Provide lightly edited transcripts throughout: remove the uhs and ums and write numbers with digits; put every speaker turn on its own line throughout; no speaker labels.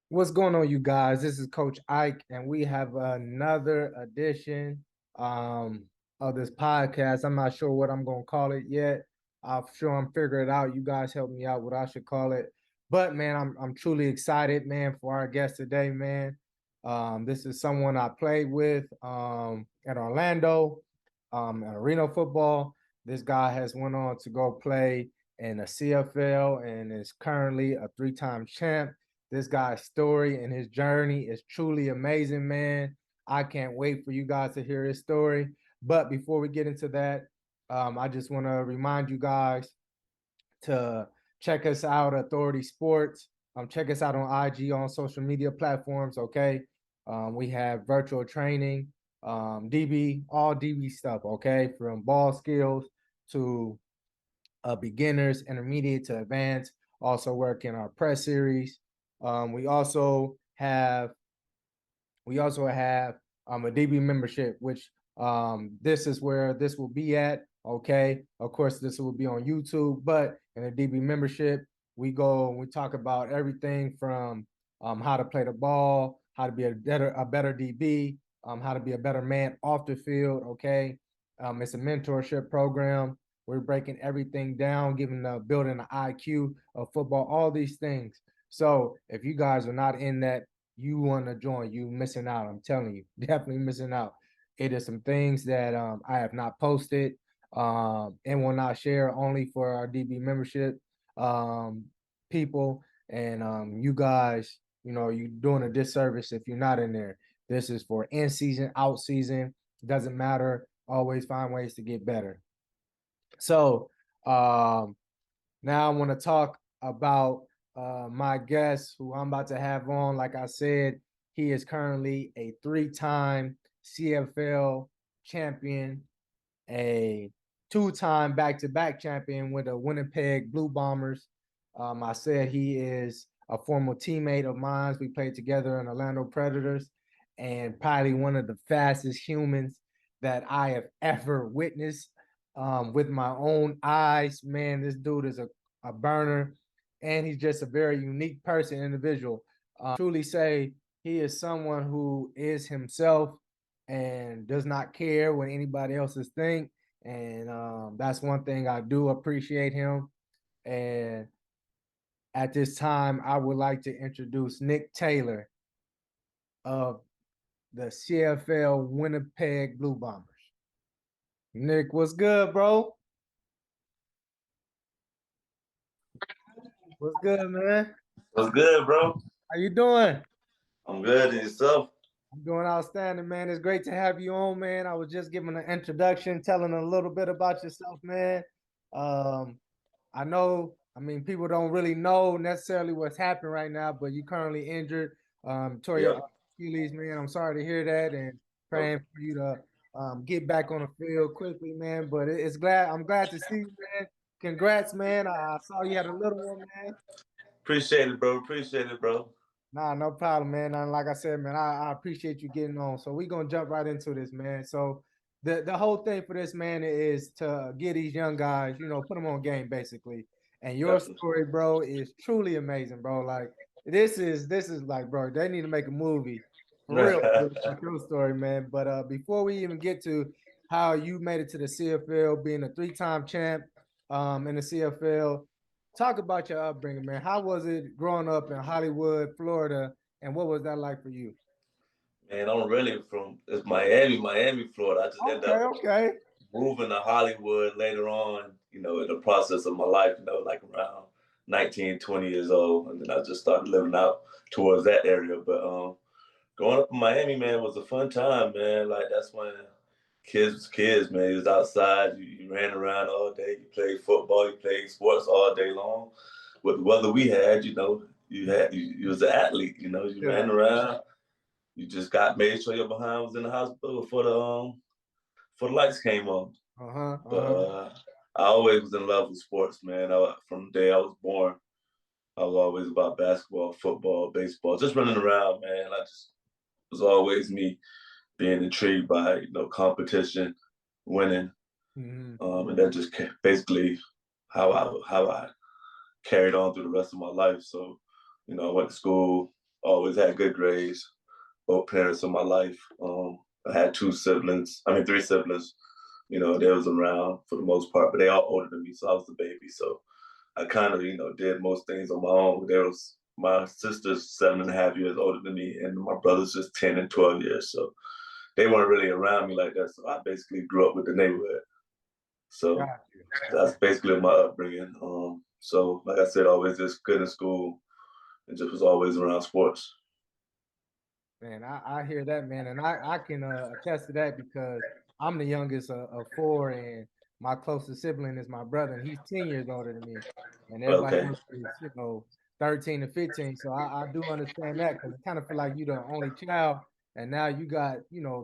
What's going on, you guys? This is Coach Ike, and we have another edition of this podcast. I'm not sure what I'm going to call it yet. I'm sure I'm figuring it out. You guys help me out what I should call it. But man, I'm truly excited, man, for our guest today, man. This is someone I played with at Orlando, at Arena football. This guy has went on to go play in the CFL and is currently a three-time champ. This guy's story and his journey is truly amazing, man. I can't wait for you guys to hear his story. But before we get into that, I just want to remind you guys to check us out, Authority Sports. Check us out on IG, on social media platforms. Okay, we have virtual training, DB, all DB stuff. Okay, from ball skills to beginners, intermediate to advanced. Also work in our press series. We also have a DB membership, which this is where this will be at. Okay, of course, this will be on YouTube, but in a DB membership, we go and we talk about everything from how to play the ball, how to be a better DB, how to be a better man off the field. Okay, it's a mentorship program. We're breaking everything down, giving the building the IQ of football, all these things. So if you guys are not in that, you want to join, you missing out. I'm telling you, definitely missing out. It is some things that I have not posted and will not share, only for our DB membership um, people. And you guys, you're doing a disservice if you're not in there. This is for in season, out season. Doesn't matter. Always find ways to get better. So now I want to talk about my guest who I'm about to have on. Like I said, he is currently a three-time CFL champion, a two-time back-to-back champion with the Winnipeg Blue Bombers. I said he is a former teammate of mine. We played together in Orlando Predators, and probably one of the fastest humans that I have ever witnessed with my own eyes. Man, this dude is a burner, and he's just a very unique person, individual. Truly say he is someone who is himself and does not care what anybody else's think. And that's one thing I do appreciate him. And at this time, I would like to introduce Nick Taylor of the CFL Winnipeg Blue Bombers. Nick, what's good, bro? What's good, man?
What's good, bro?
How you doing?
I'm good. And yourself?
I'm doing outstanding, man. It's great to have you on, man. I was just giving an introduction, telling a little bit about yourself, man. Um, I know, I mean, people don't really know necessarily what's happening right now, but you currently injured. Tore your
Yep.
Achilles, man. I'm sorry to hear that, and praying for you to get back on the field quickly, man. But I'm glad to see you, man. Congrats, man. I saw you had a little one, man.
Appreciate it, bro. Appreciate it, bro.
Nah, no problem, man. And like I said, man, I appreciate you getting on. So we're gonna jump right into this, man. So the whole thing for this, man, is to get these young guys, put them on game basically. And your
Definitely.
story, bro, is truly amazing, bro. Like this is like, bro, they need to make a movie for real, like your story, man. But before we even get to how you made it to the CFL, being a three-time champ in the CFL, talk about your upbringing, man. How was it growing up in Hollywood, Florida, and what was that like for you?
Man, I'm really from it's Miami, Florida. I just ended
Okay,
up
okay.
moving to Hollywood later on, in the process of my life, like around 19, 20 years old. And then I just started living out towards that area. But growing up in Miami, man, was a fun time, man. Like that's when kids was kids, man. You was outside, you ran around all day, you played football, you played sports all day long. With the weather we had, you was an athlete, you
Yeah.
ran around, you just got made sure your behind was in the hospital before the lights came on.
Uh-huh.
But
Uh-huh.
I always was in love with sports, man. From the day I was born, I was always about basketball, football, baseball, just running around, man. I just was always me being intrigued by competition, winning,
Mm-hmm.
and that just basically how I carried on through the rest of my life. So, I went to school, always had good grades. Both parents in my life. I had three siblings. You know, they was around for the most part, but they all older than me, so I was the baby. So I kind of, did most things on my own. My sister's 7.5 years older than me, and my brother's just 10 and 12 years. So they weren't really around me like that. So I basically grew up with the neighborhood. So
Got you.
that's basically my upbringing. So like I said, always just good in school and just was always around sports.
Man, I hear that, man, and I can attest to that because I'm the youngest of four, and my closest sibling is my brother, and he's 10 years older than me, and everybody
Okay.
else is 13 to 15. So I do understand that because I kind of feel like you're the only child, and now you got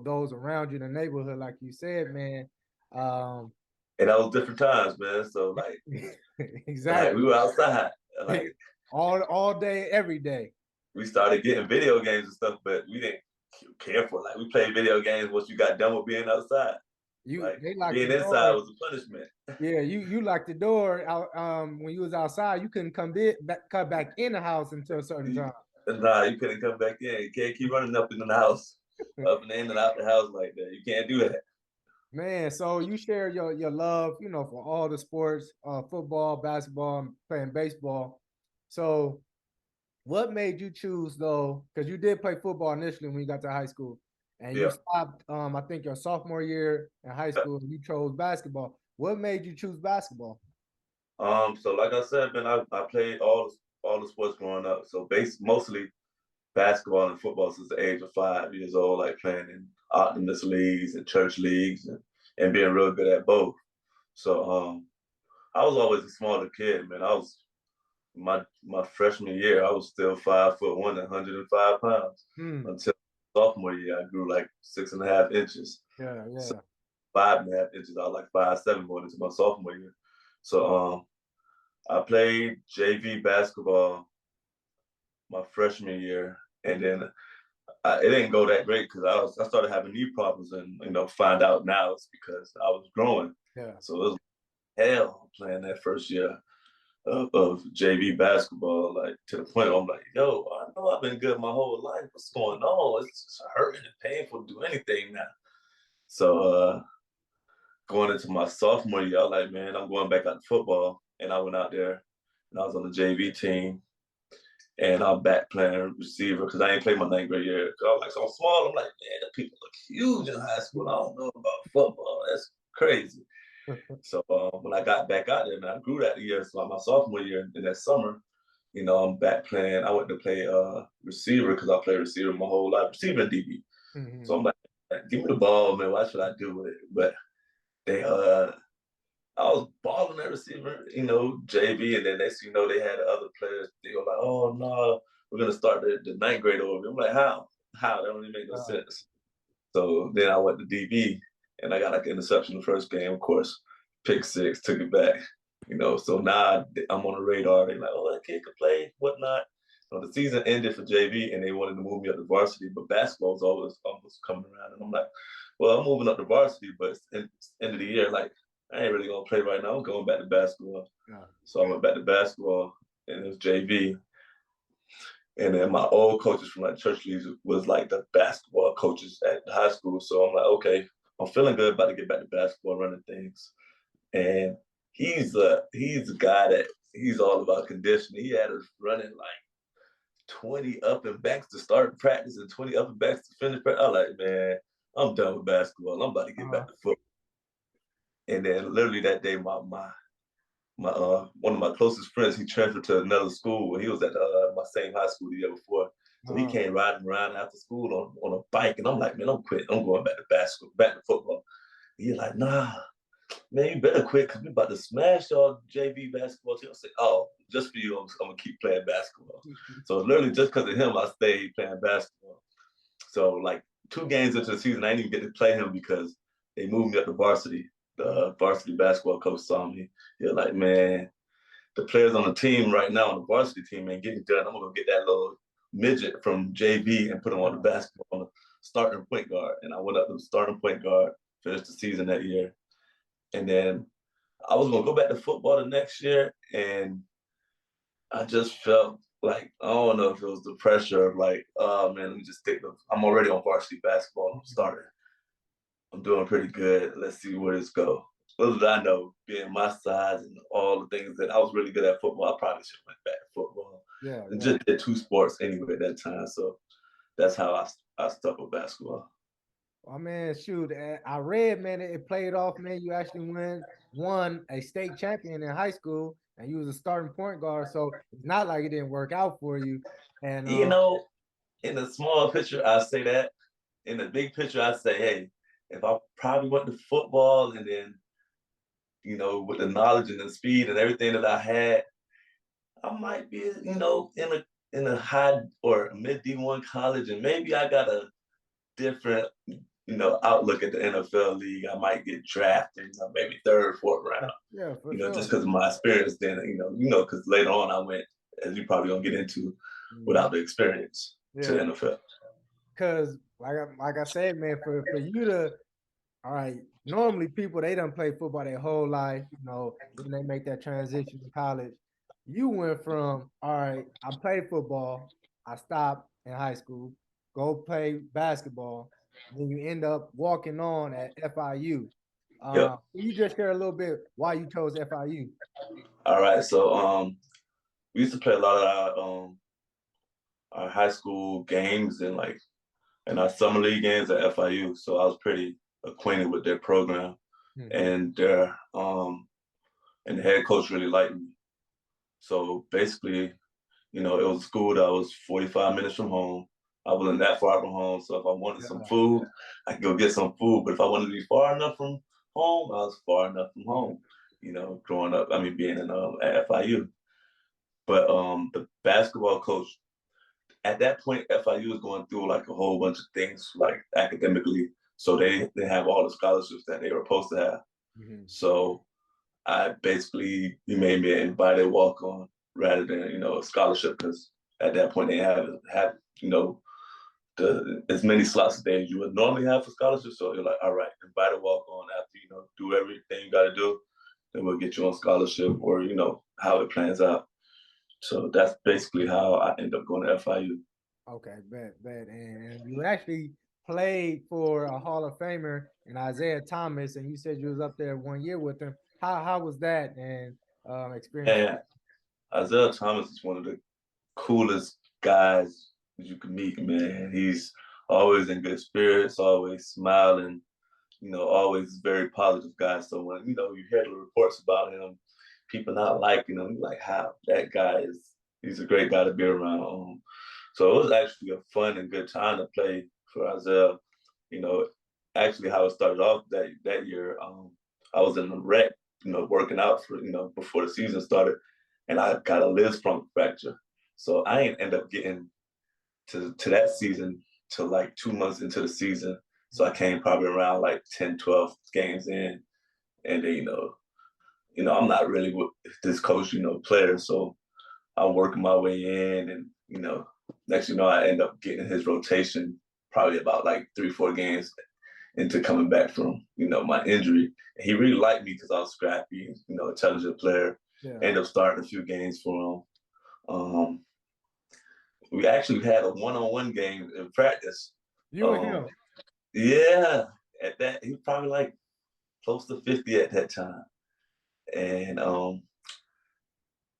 those around you in the neighborhood, like you said, man. Um,
And that was different times, man. So like we
exactly,
were outside. Like
all day, every day.
we started getting video games and stuff, but we didn't care for it. Like we played video games once you got done with being outside. Like
They locked the
being inside
door.
was a punishment.
Yeah, you locked the door out when you was outside. You couldn't come back in the house until a certain time.
Nah, you couldn't come back in. You can't keep running up and in the house, up and in and out the house like that. You can't do that.
Man, so you share your love, for all the sports, football, basketball, and playing baseball. So what made you choose though? Because you did play football initially when you got to high school, and you
Yeah.
stopped. I think your sophomore year in high school, and you chose basketball. What made you choose basketball?
So like I said, man, I played all the sports growing up. So mostly basketball and football since the age of 5 years old, like playing in Optimist leagues and church leagues and being real good at both. So I was always a smaller kid, man. I was my freshman year, I was still 5'1", 105 pounds.
Hmm.
Until sophomore year, I grew like 6.5 inches.
Yeah,
So
yeah.
5.5 inches, I was like 5'7" going into my sophomore year. So I played JV basketball my freshman year, and then it didn't go that great because I started having knee problems, and find out now it's because I was growing.
Yeah.
So it was hell playing that first year of JV basketball, like to the point where I'm like, yo, I know I've been good my whole life. What's going on? It's just hurting and painful to do anything now. So going into my sophomore year, I was like, man, I'm going back out to football. And I went out there and I was on the JV team. And I'm back playing receiver because I ain't played my ninth grade year. Cause I was like, so I'm small. I'm like, man, the people look huge in high school. I don't know about football. That's crazy. So when I got back out there, man, I grew that year. So like my sophomore year in that summer, I'm back playing. I went to play receiver because I played receiver my whole life, receiver and DB.
Mhm.
So I'm like, give me the ball, man. Why should I do with it? But they I was balling at receiver, JV, and then next thing you know, they had other players. They were like, "Oh no, we're gonna start the ninth grade over." I'm like, "How? How? That don't even make no
Uh,
sense." So then I went to DB, and I got like an interception the first game, of course, pick six, took it back. So now I'm on the radar. They're like, "Oh, that kid could play, whatnot." So the season ended for JV, and they wanted to move me up to varsity, but basketball was almost coming around, and I'm like, "Well, I'm moving up to varsity, but it's end of the year, like." I ain't really gonna play right now. I'm going back to basketball.
yeah.
So I went back to basketball and it was JV. And then my old coaches from like church leagues was like the basketball coaches at the high school. So I'm like, okay, I'm feeling good about to get back to basketball, running things. And he's a guy that he's all about conditioning. He had us running like 20 up and backs to start practice and 20 up and backs to finish practice. I'm like, man, I'm done with basketball. I'm about to get
Uh,
back to football. And then literally that day, my one of my closest friends, he transferred to another school. He was at my same high school the year before. So he
uh,
came riding around after school on a bike. And I'm like, man, I'm quitting. I'm going back to basketball, back to football. And he's like, nah, man, you better quit because we about to smash y'all JV basketball team. I said, oh, just for you, I'm going to keep playing basketball. So literally just because of him, I stayed playing basketball. So like 2 games into the season, I didn't even get to play him because they moved me up to varsity. The varsity basketball coach saw me. He was like, man, the players on the team right now on the varsity team ain't getting done. I'm gonna get that little midget from JV and put him on the basketball on the starting point guard. And I went up to the starting point guard, finished the season that year. And then I was gonna go back to football the next year, and I just felt like, I don't know if it was the pressure of like, oh man, let me just stick with, I'm already on varsity basketball. I'm starting. I'm doing pretty good. Let's see where this go. Little did I know, being my size and all the things that I was really good at football, I probably should have went back to football.
Yeah,
And
yeah.
just did two sports anyway at that time. So that's how I stuck with basketball.
I mean, shoot, I read, man, it played off, man. You actually won a state champion in high school, and you was a starting point guard. So it's not like it didn't work out for you. And
You know, in the small picture, I say that. In the big picture, I say, hey, if I probably went to football and then, with the knowledge and the speed and everything that I had, I might be, in a high or mid D1 college, and maybe I got a different, outlook at the NFL league. I might get drafted, maybe third, fourth round,
yeah, for
just
sure.
because of my experience. Then, because later on I went, as you probably gonna get into,
Mhm.
without the experience to the
Yeah,
NFL.
because like I said, man, for you to all right, normally people they don't play football their whole life, then they make that transition to college. You went from all right, I played football, I stopped in high school, go play basketball, then you end up walking on at FIU.
Yep.
Can you just share a little bit why you chose FIU?
All right. So we used to play a lot of our high school games and our summer league games at FIU. So I was pretty acquainted with their program,
Mm-hmm.
and and the head coach really liked me. So basically, it was a school that was 45 minutes from home. I wasn't that far from home, so if I wanted some
Yeah.
food, I could go get some food. But if I wanted to be far enough from home, I was far enough from home. Growing up, I mean, being at FIU. But the basketball coach at that point, FIU was going through like a whole bunch of things, like academically. So they have all the scholarships that they were supposed to have.
Mm-hmm.
So I basically he made me an invited walk on rather than a scholarship because at that point they have as many slots a day as you would normally have for scholarships. So you're like, all right, invited walk on after do everything you got to do, then we'll get you on scholarship or how it plans out. So that's basically how I end up going to FIU.
Okay, bet. And you actually played for a Hall of Famer and Isaiah Thomas, and you said you was up there 1 year with him. How was that and experience?
And Isaiah Thomas is one of the coolest guys you can meet, man. He's always in good spirits, always smiling, always very positive guy. So when, you hear the reports about him, people not liking him, like, how that guy he's a great guy to be around. So it was actually a fun and good time to play for Isaiah. You know, actually how it started off that year, I was in the rec, working out for, before the season started, and I got a Lisfranc fracture. So I ain't end up getting to that season till like 2 months into the season. So I came probably around like 10, 12 games in. And then, I'm not really with this coach, player. So I'm working my way in and, next I end up getting his rotation probably about like 3, 4 games into coming back from, my injury. And he really liked me because I was scrappy, intelligent player.
Yeah,
End up starting a few games for him. We actually had a one-on-one game in practice.
you and
Um,
him.
yeah, at that he was probably like close to 50 at that time, and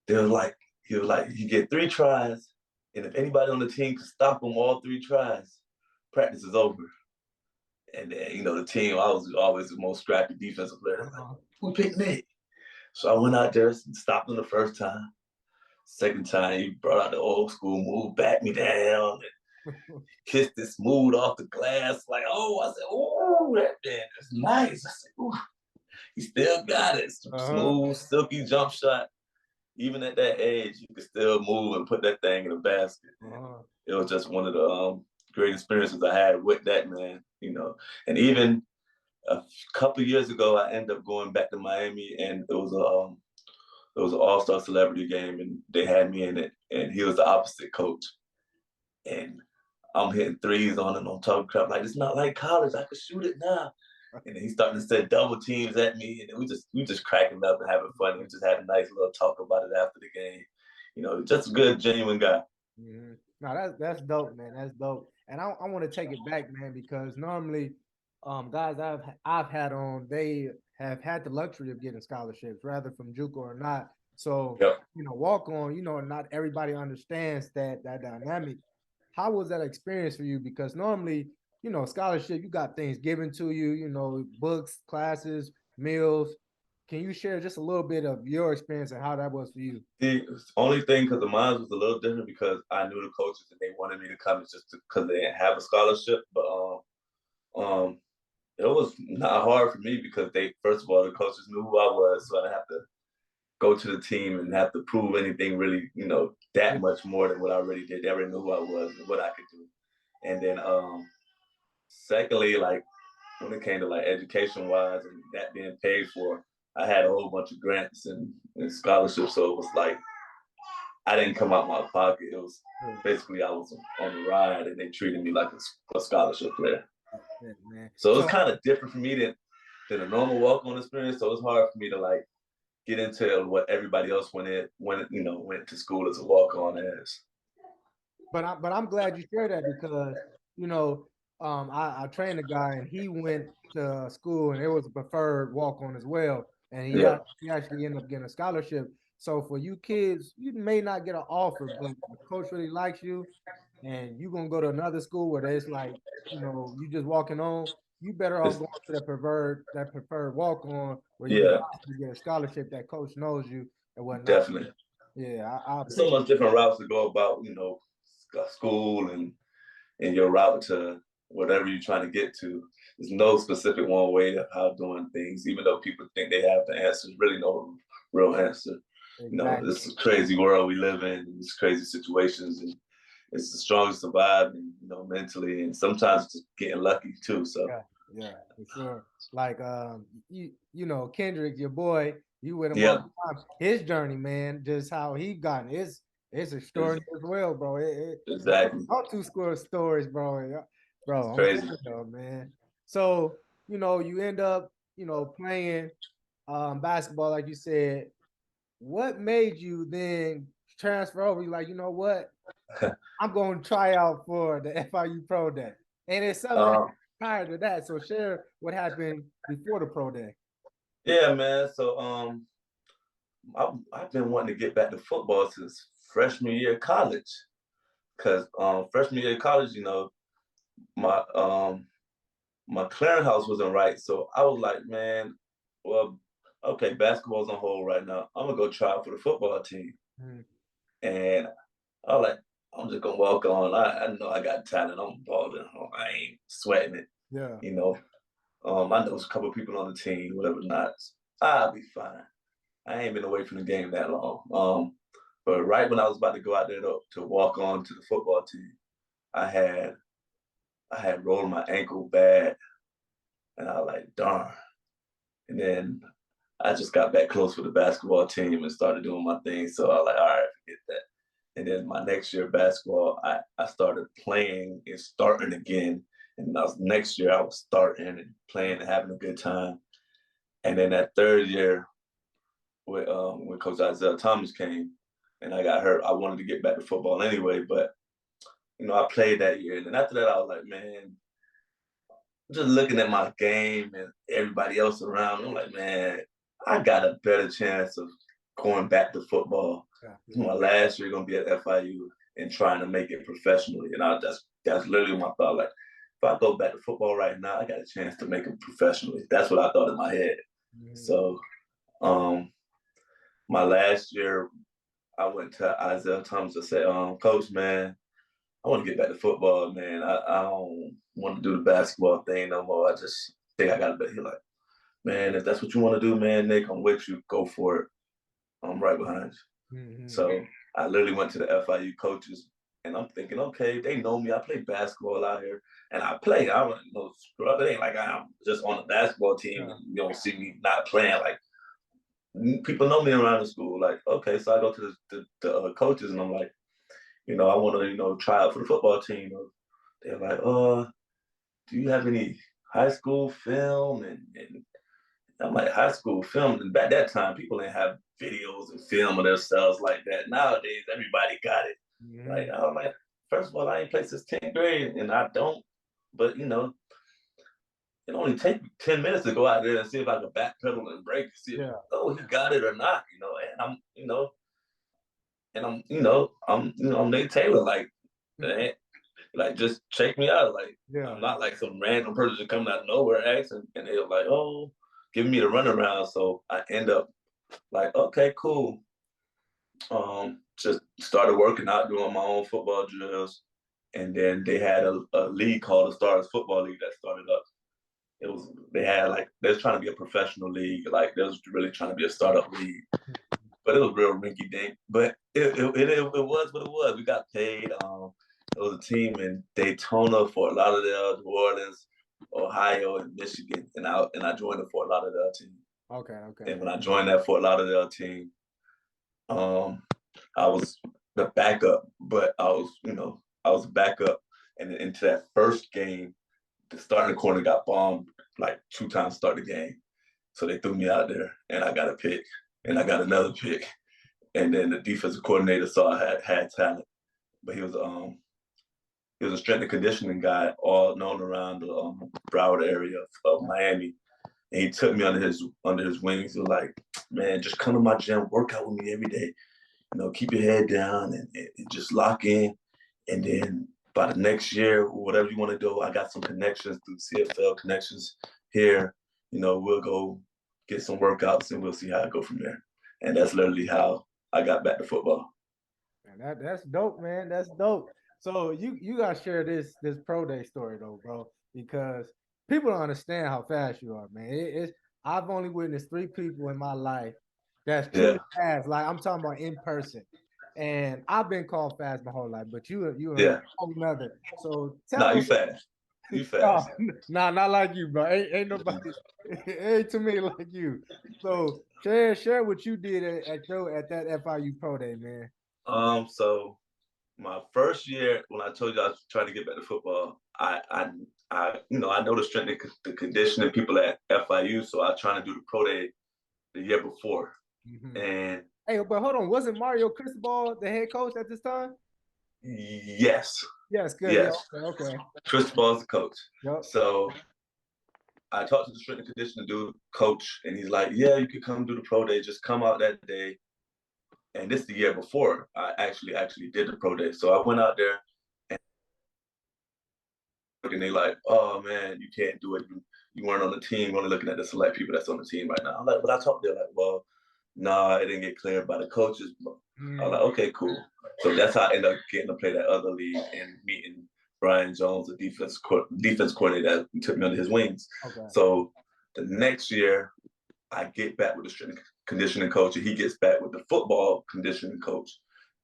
they were like he was like you get 3 tries, and if anybody on the team could stop him all 3 tries, practice is over. And then the team I was always the most scrappy defensive player. They're like,
Uh-huh.
who picked me? So I went out there and stopped him the first time. Second time, he brought out the old school move, backed me down, kissed it smooth off the glass. Like, oh, I said, oh, that man is nice. I said, oh, he still got it.
Uh-huh.
Smooth, silky jump shot. Even at that age, you could still move and put that thing in the basket. And
Uh-huh.
it was just one of the great experiences I had with that man. And even a couple of years ago, I ended up going back to Miami, and it was an all-star celebrity game, and they had me in it, and he was the opposite coach. And I'm hitting threes on him on top of crap. Like, it's not like college. I could shoot it now. And then he's starting to set double teams at me. And then we just cracking up and having fun. We just had a nice little talk about it after the game. just a good, genuine guy.
Mm-hmm. No, that's dope, man. That's dope. And I want to take it back, man, because normally, guys I've had on, they have had the luxury of getting scholarships, rather from JUCO or not. So,
Yep.
walk on, not everybody understands that dynamic. How was that experience for you? Because normally, scholarship, you got things given to you, books, classes, meals. Can you share just a little bit of your experience and how that was for you?
The only thing, because the mine was a little different, because I knew the coaches and they wanted me to come just because they didn't have a scholarship. But um, it was not hard for me because first of all, the coaches knew who I was, so I didn't have to go to the team and have to prove anything really, that much more than what I already did. They already knew who I was and what I could do. And then secondly, like when it came to like education wise and that being paid for, I had a whole bunch of grants and scholarships. So it was like I didn't come out my pocket. It was basically I was on the ride and they treated me like a scholarship player.
Yeah, man.
So it was kind of different for me than a normal walk-on experience. So it's hard for me to like get into what everybody else went to school as a walk-on as.
But I'm glad you shared that because I trained a guy and he went to school and it was a preferred walk on as well, and
Yeah.
he actually ended up getting a scholarship. So for you kids, you may not get an offer, but the coach really likes you, and you're gonna go to another school where there's like you just walking on. You better off going to that preferred walk on where you can
Yeah,
possibly get a scholarship that coach knows you and whatnot.
definitely.
Yeah, I
There's so
appreciate.
much different routes to go about, school and your route to whatever you're trying to get to. There's no specific one way of how doing things, even though people think they have the answer. There's really no real answer.
Exactly.
This is a crazy world we live in, these crazy situations, and it's the strongest surviving, mentally, and sometimes just getting lucky too. So
Yeah, for sure. Like Kendrick, your boy, you with him all
yeah,
the time. His journey, man, just how he gotten it's extraordinary as well, bro.
exactly.
All two score stories, bro. Yeah,
It's
bro, I'm
crazy.
telling you, man. So, you end up, playing basketball, like you said. What made you then transfer over? You like, you know what? I'm going to try out for the FIU Pro Day. And it's something that
um,
prior to that. So share what happened before the Pro Day.
yeah, man. So I've been wanting to get back to football since freshman year of college. Cause freshman year of college, my my clearinghouse wasn't right. So I was like, man, well, okay, basketball's on hold right now. I'm gonna go try out for the football team.
Mm,
And I was like, I'm just gonna walk on. I know I got talent. I'm balling. I ain't sweating it.
yeah.
You know. I know a couple of people on the team, whatever not. I'll be fine. I ain't been away from the game that long. But right when I was about to go out there to walk on to the football team, I had rolled my ankle bad, and I was like, darn. And then I just got back close with the basketball team and started doing my thing. So I was like, all right, forget that. And then my next year of basketball, I started playing and starting again. And next year I was starting and playing and having a good time. And then that third year, when Coach 𝐑𝐈𝐆𝐇𝐓 came and I got hurt, I wanted to get back to football anyway. But I played that year, and then after that, I was like, man, just looking at my game and everybody else around me, I'm like, man, I got a better chance of going back to football.
Yeah.
My last year gonna be at FIU and trying to make it professionally. And that's literally my thought. Like, if I go back to football right now, I got a chance to make it professionally. That's what I thought in my head.
Mm-hmm.
So my last year, I went to 𝐑𝐈𝐆𝐇𝐓 to say, Coach, man, I want to get back to football, man. I don't want to do the basketball thing no more. I just think I got to be. He's like, man, if that's what you want to do, man, Nick, I'm with you. Go for it. I'm right behind you.
Mm-hmm.
So I literally went to the FIU coaches, and I'm thinking, okay, they know me. I play basketball out here, and I play. I don't know, it ain't like I'm just on the basketball team.
Yeah.
And you don't see me not playing. Like, people know me around the school. Like, okay, so I go to the coaches, and I'm like, I want to, try out for the football team. They're like, do you have any high school film? And I'm like, high school film. And back that time, people didn't have videos and film of themselves like that. Nowadays, everybody got it. Like,
Mhm.
I'm like, first of all, I ain't played since 10th grade, and I don't. But it only take me 10 minutes to go out there and see if I can backpedal and brake and see if
Yeah.
oh he got it or not. I'm Nate Taylor. Like just check me out. Like
Yeah.
I'm not like some random person coming out of nowhere asking, and they're like, oh, giving me the runaround. So I end up like, okay, cool. Just started working out, doing my own football drills, and then they had a league called the Stars Football League that started up. They was trying to be a professional league, like they was really trying to be a startup league, but it was real rinky dink. But it was what it was. We got paid. It was a team in Daytona, Fort Lauderdale, New Orleans, Ohio, and Michigan, and I joined the Fort Lauderdale team.
Okay. Okay.
And when I joined that Fort Lauderdale team, I was the backup, but I was backup, and into that first game, the starting corner got bombed like 2 times start the game. So they threw me out there and I got a pick and I got another pick. And then the defensive coordinator saw I had talent, but he was a strength and conditioning guy all known around the Broward area of Miami. And he took me under his wings. He was like, man, just come to my gym, work out with me every day. Keep your head down and just lock in. And then by the next year, whatever you want to do, I got some connections through CFL connections here. We'll go get some workouts and we'll see how I go from there. And that's literally how I got back to football.
And that's dope, man. That's dope. So you gotta share this pro day story though, bro, because people don't understand how fast you are, man. It's I've only witnessed 3 people in my life that's
Yeah,
truly fast. Like I'm talking about in person. And I've been called fast my whole life, but you a
yeah.
whole nother. So
Nah,
tell
you
them,
fast. You
no,
fast.
nah, not like you, bro. Ain't nobody, ain't too many like you. So share what you did at that FIU pro day, man.
So my first year when I told you I was trying to get back to football, I know the strength and the conditioning people at FIU, so I was trying to do the pro day the year before.
Mhm.
And
Hey, but hold on, wasn't Mario Cristobal the head coach at this time?
yes,
Yes, good. Yeah,
yes,
okay, okay.
Chris Paul's the coach.
Yep.
So I talked to the strength and conditioning dude, coach, and he's like, "Yeah, you could come do the pro day. Just come out that day." And this is the year before I actually did the pro day. So I went out there, and they like, "Oh man, you can't do it. You weren't on the team. We're only looking at the select people that's on the team right now." I'm like, "But I talked to them like, well, nah, it didn't get cleared by the coaches." I was
Mm,
like, "Okay, cool." So that's how I ended up getting to play that other league and meeting Brian Jones, the defense coordinator that took me under his wings.
okay.
So the next year, I get back with the strength and conditioning coach, and he gets back with the football conditioning coach,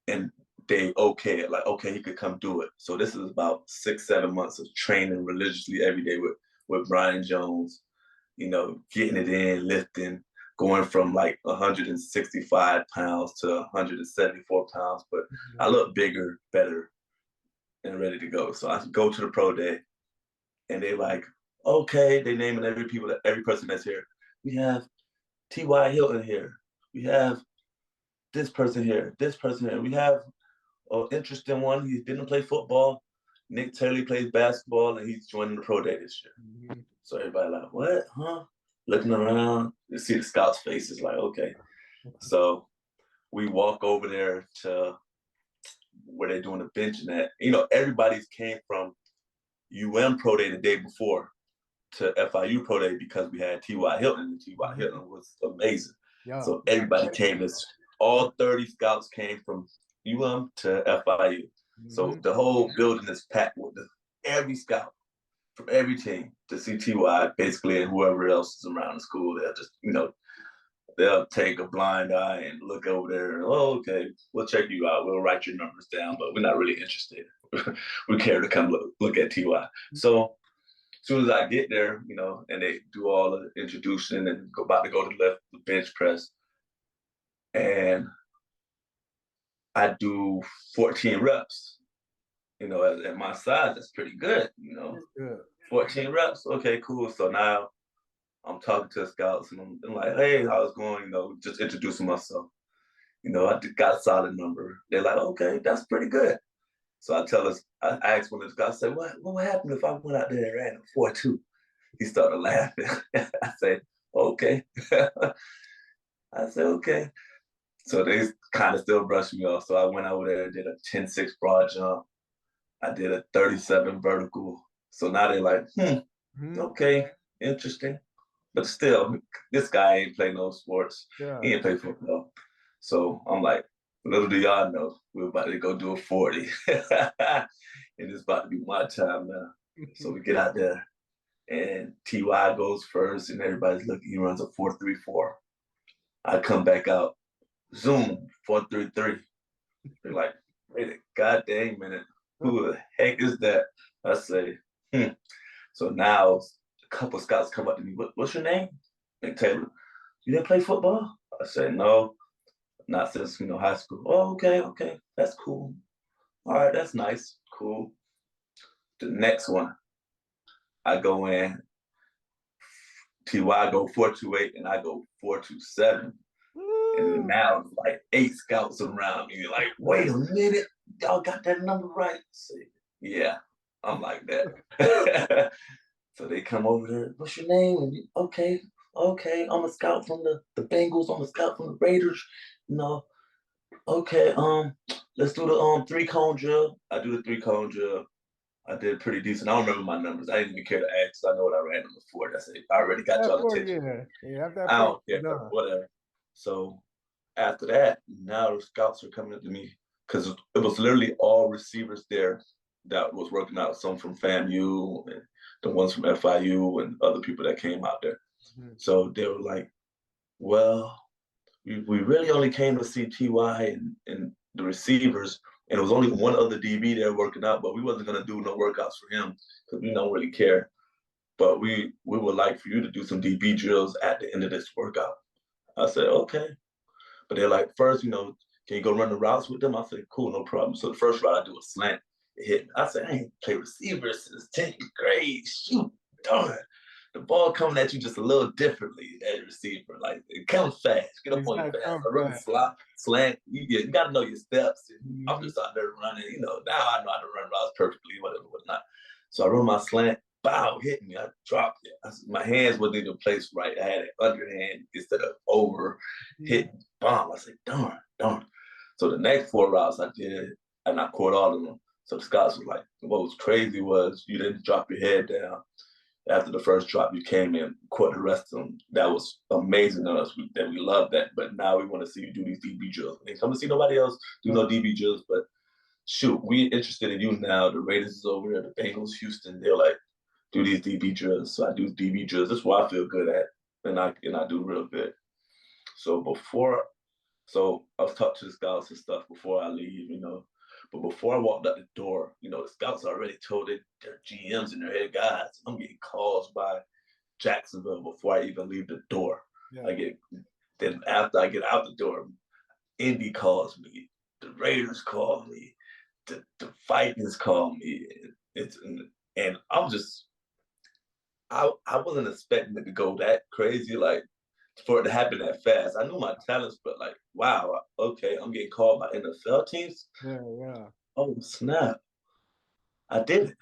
and they okay it, like okay, he could come do it. So this is about 6, 7 months of training religiously every day with Brian Jones, getting it in, lifting, going from like 165 pounds to 174 pounds, but I
Mhm.
look bigger, better, and ready to go. So I go to the pro day, and they like, okay, they naming every person that's here. We have T.Y. Hilton here. We have this person here, this person here. We have an interesting one. He didn't play football. Nick Taylor plays basketball, and he's joining the pro day this year.
Mhm.
So everybody like, what? Huh? Looking around, you see the scouts' faces, like, okay. So we walk over there to where they're doing the benching at. Everybody's came from pro day the day before to FIU pro day because we had T.Y. Hilton, and T.Y.
Mhm.
Hilton was amazing.
Yeah.
So everybody came. All 30 scouts came from to FIU. So
Mhm.
the whole building is packed with every scout from every team to see Ty basically, and whoever else is around the school. They'll just they'll take a blind eye and look over there. And, oh, okay, we'll check you out. We'll write your numbers down, but we're not really interested. We care to come look at Ty. So as soon as I get there, and they do all the introduction and about to go to the bench press, and I do 14 reps. At my size, that's pretty good.
That's good.
14 reps. Okay, cool. So now I'm talking to the scouts, and I'm like, hey, how's it going? You know, just introducing myself. You know, I got a solid number. They're like, okay, that's pretty good. So I asked one of the scouts, I said, what would happen if I went out there and ran a 4.2? He started laughing. I said, okay. I said, okay. So they kind of still brushed me off. So I went over there and did a 10.6 broad jump. I did a 37 vertical. So now they're like, okay, interesting. But still, this guy ain't play no sports.
Yeah.
He ain't play football. So I'm like, little do y'all know, we're about to go do a 40. And it's about to be my time now. So we get out there and TY goes first and everybody's looking. He runs a 4.34. I come back out, zoom, 4.33. They're like, wait a goddamn minute. Who the heck is that? I say, So now a couple scouts come up to me. What's your name? And Taylor, you didn't play football? I said, no, not since high school. Oh, okay, that's cool. All right, that's nice, cool. The next one, I go in. Ty go 4.28 and I go 4.27. And now like 8 scouts around me. Like, wait a minute, y'all got that number right? Say, yeah, I'm like that. So they come over there. What's your name? And okay, I'm a scout from the Bengals. I'm a scout from the Raiders. Okay. Let's do the 3-cone drill. I do the 3-cone drill. I did pretty decent. I don't remember my numbers. I didn't even care to ask. I know what I ran them before. That's it. I already got y'all attention.
Yeah, after that
I don't care. Whatever. So after that, now the scouts are coming up to me because it was literally all receivers there that was working out. Some from FAMU and the ones from FIU and other people that came out there. So they were like, well, we really only came to see TY and the receivers, and it was only one other DB there working out, but we wasn't gonna do no workouts for him because we don't really care. But we would like for you to do some DB drills at the end of this workout. I said, okay. But they're like, first, can you go run the routes with them? I said, cool, no problem. So the first route I do a slant. It hit me. I said, I ain't play receiver since 10th grade. Shoot, darn. The ball coming at you just a little differently as a receiver. Like, it comes fast. Get up on your fast. I run the slant. You got to know your steps. I'm just out there running. Now I know how to run routes perfectly, whatnot. So I run my slant. Bow, hit me. I dropped it. My hands wasn't even placed right. I had an underhand instead of over. Hit, bomb. I said, darn. So the next 4 routes I did, and I caught all of them. So the scouts was like, what was crazy was you didn't drop your head down. After the first drop, you came in, caught the rest of them. That was amazing to us. We loved that. But now we want to see you do these DB drills. We didn't come to see nobody else do no DB drills. But shoot, we interested in you now. The Raiders is over there, the Bengals, Houston. They're like, do these DB drills. So I do DB drills. That's what I feel good at. And I do real good. So I was talking to the scouts and stuff before I leave, But before I walked out the door, the scouts already told their GMs and their head guys, I'm getting calls by Jacksonville before I even leave the door. Yeah. Then after I get out the door, Indy calls me, the Raiders call me, the Vikings call me. And I'm just, I wasn't expecting it to go that crazy, like for it to happen that fast. I knew my talents, but like, wow, okay, I'm getting called by NFL teams.
Yeah.
Oh snap! I did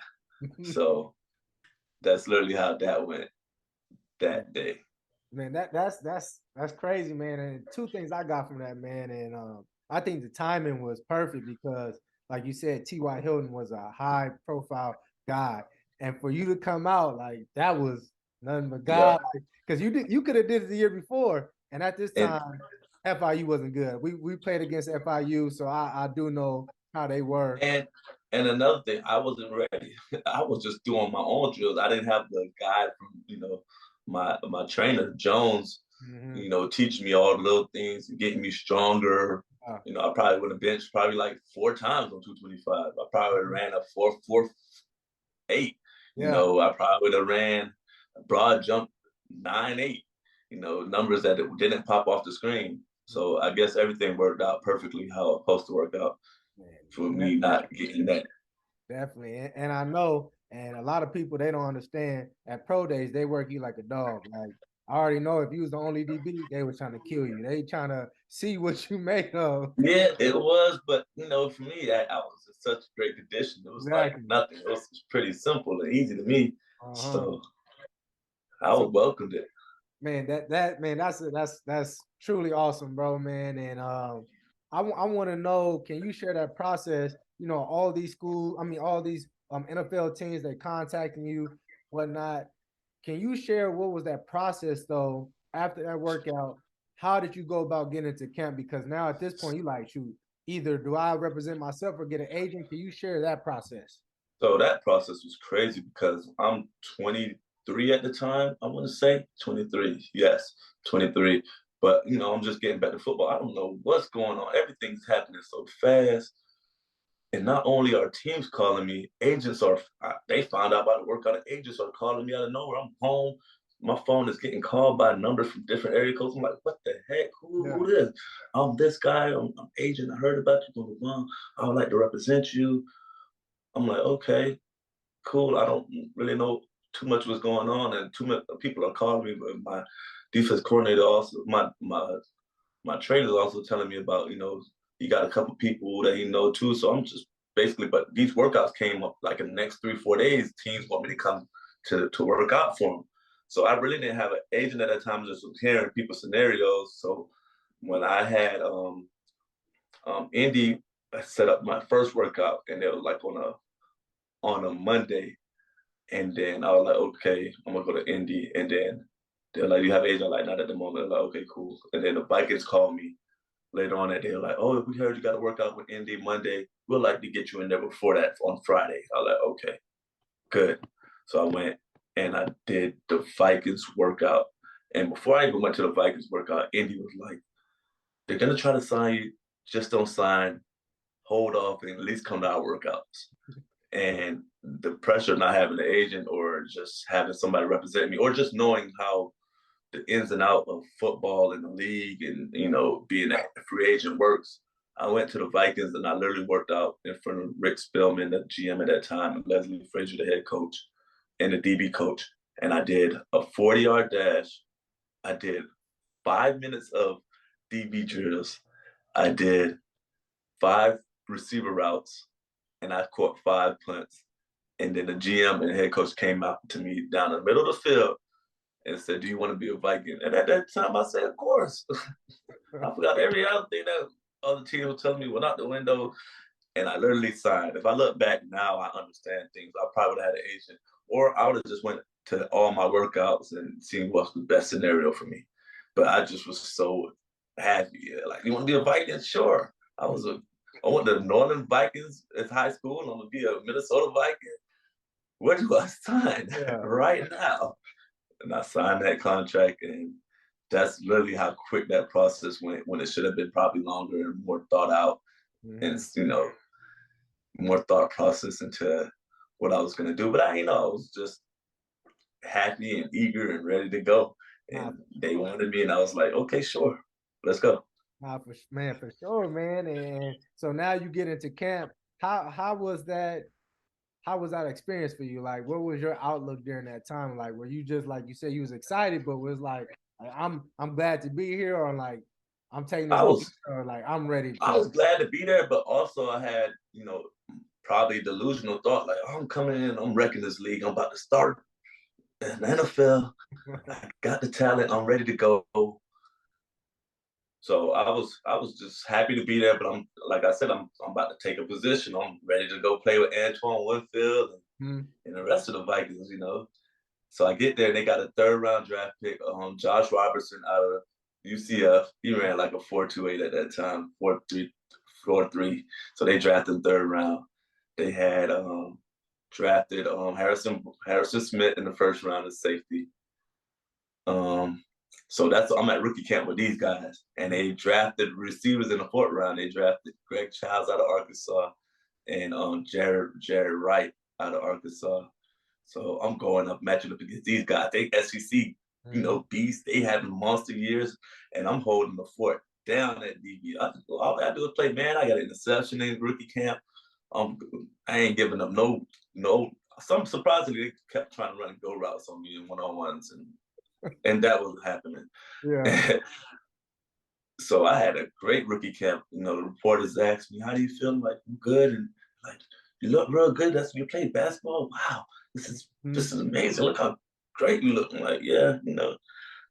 it. So that's literally how that went that day.
Man, that's crazy, man. And 2 things I got from that, man, and I think the timing was perfect because, like you said, T.Y. Hilton was a high profile guy, and for you to come out like that was nothing but God, because you could have did it the year before, and at this time, FIU wasn't good. We played against FIU, so I do know how they were.
And another thing, I wasn't ready. I was just doing my own drills. I didn't have the guy from my trainer Jones, teaching me all the little things, getting me stronger. I probably would have benched probably like 4 times on 225. I probably ran a 4.48. I probably would have ran a broad jump 9.8. Numbers that didn't pop off the screen. So I guess everything worked out perfectly how it's supposed to work out for me not getting that.
Definitely. And I know, and a lot of people, they don't understand, at pro days, they work you like a dog. Like I already know if you was the only DB, they were trying to kill you. They trying to see what you make of.
Yeah, it was, but for me, I was in such great condition. It was like
Exactly.
nothing. It was pretty simple and easy to me.
Uh-huh.
So I
So
welcomed it.
man, that man, that's truly awesome, bro, man. And I want to know, can you share that process? You know, all these schools, I mean, all these NFL teams, they contacting you, whatnot. Can you share what was that process though after that workout? How did you go about getting into camp? Because now at this point, you like, shoot, either do I represent myself or get an agent? Can you share that process?
So that process was crazy because I'm 23 at the time. I want to say 23. Yes, 23. But I'm just getting back to football. I don't know what's going on. Everything's happening so fast. And not only are teams calling me, agents are, they found out about the workout, and agents are calling me out of nowhere. I'm home. My phone is getting called by numbers from different area codes. I'm like, what the heck?
Yeah.
Who this? I'm this guy. I'm agent. I heard about you. I would like to represent you. I'm like, okay, cool. I don't really know too much what's going on, and too much people are calling me. But my defense coordinator also, my trainer's also telling me about, he got a couple people that he know too. So I'm just basically, but these workouts came up like in the next 3 4 days. Teams want me to come to work out for them. So I really didn't have an agent at that time. Just was hearing people's scenarios. So when I had Indy, I set up my first workout, and it was like on a Monday. And then I was like, okay, I'm gonna go to Indy. And then they're like, you have an agent? I'm like, not at the moment. I'm like, okay, cool. And then the Vikings called me later on that day, like, oh, we heard you got to work out with Indy Monday. We'd like to get you in there before that on Friday. I was like, okay, good. So I went and I did the Vikings workout. And before I even went to the Vikings workout, Indy was like, they're gonna try to sign you, just don't sign, hold off, and at least come to our workouts. And the pressure of not having an agent or just having somebody represent me or just knowing how the ins and out of football and the league and being a free agent works. I went to the Vikings and I literally worked out in front of Rick Spillman, the GM at that time, and Leslie Frazier, the head coach, and the DB coach. And I did a 40-yard dash. I did 5 minutes of DB drills. I did 5 receiver routes, and I caught 5 punts. And then the GM and the head coach came out to me down the middle of the field and said, "Do you want to be a Viking?" And at that time, I said, "Of course." I forgot every other thing that other team was telling me went out the window, and I literally signed. If I look back now, I understand things. I probably would have had an agent, or I would have just went to all my workouts and seen what's the best scenario for me. But I just was so happy. Like, you want to be a Viking? Sure. I went to Northern Vikings in high school, and I'm gonna be a Minnesota Viking. Where do I sign
Yeah.
right now? And I signed that contract, and that's literally how quick that process went. When it should have been probably longer and more thought out, and
Mm-hmm.
more thought process into what I was gonna do. But I was just happy and eager and ready to go.
Nah,
And
for
they
sure.
wanted me, and I was like, okay, sure, let's go.
Nah, man, for sure, man. And so now you get into camp. How was that? How was that experience for you? Like, what was your outlook during that time? Like, were you just like you said you was excited, but was like I'm glad to be here, or like I'm taking this
I
leap,
was
or like I'm ready
I
to.
was glad to be there, but also I had probably delusional thought like, oh, I'm coming in, I'm wrecking this league, I'm about to start in the NFL. I got the talent, I'm ready to go. So I was just happy to be there, but I'm like I said, I'm about to take a position. I'm ready to go play with Antoine Winfield
Hmm.
and the rest of the Vikings. So I get there and they got a third round draft pick, Josh Robertson out of UCF. He ran like a 4.28 at that time, 4.3, 4.3. So they drafted him third round. They had drafted Harrison Smith in the first round as safety. Um, so I'm at rookie camp with these guys, and they drafted receivers in the fourth round. They drafted Greg Childs out of Arkansas and Jared Wright out of Arkansas. So I'm going up matching up against these guys. They SEC,
Hmm.
beasts. They having monster years, and I'm holding the fort down at DB. All I do is play man. I got an interception in rookie camp. I ain't giving up no. Some surprisingly they kept trying to run go routes on me in one-on-ones, and and that was happening.
Yeah.
So I had a great rookie camp. You know, the reporters asked me, "How do you feel?" I'm like, "I'm good," and like, "You look real good. That's you play basketball. Wow, this is amazing. Look how great you look." I'm like, "Yeah, you know,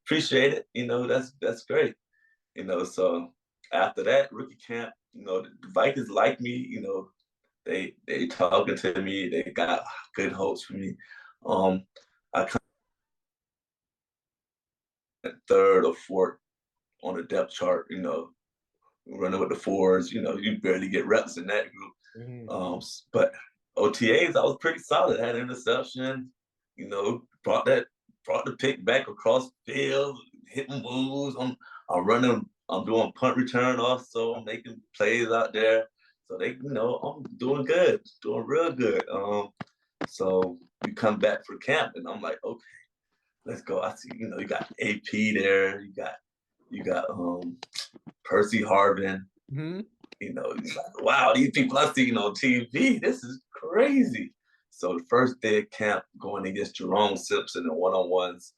appreciate it. You know, that's great." You know, so after that rookie camp, you know, the Vikings like me. You know, they talking to me. They got good hopes for me. I come third or fourth on the depth chart. You know, running with the fours. You know, you barely get reps in that group.
Mhm.
But OTAs, I was pretty solid. I had an interception. You know, brought the pick back across the field, hitting moves. I'm running. I'm doing punt return also. I'm making plays out there. So they, you know, I'm doing good, doing real good. So we come back for camp, and I'm like, okay, let's go. I see, you know, you got AP there. You got Percy Harvin.
Mhm.
You know, he's like, wow, these people I seen on TV, this is crazy. So the first day of camp, going against Jerome Simpson in one-on-ones,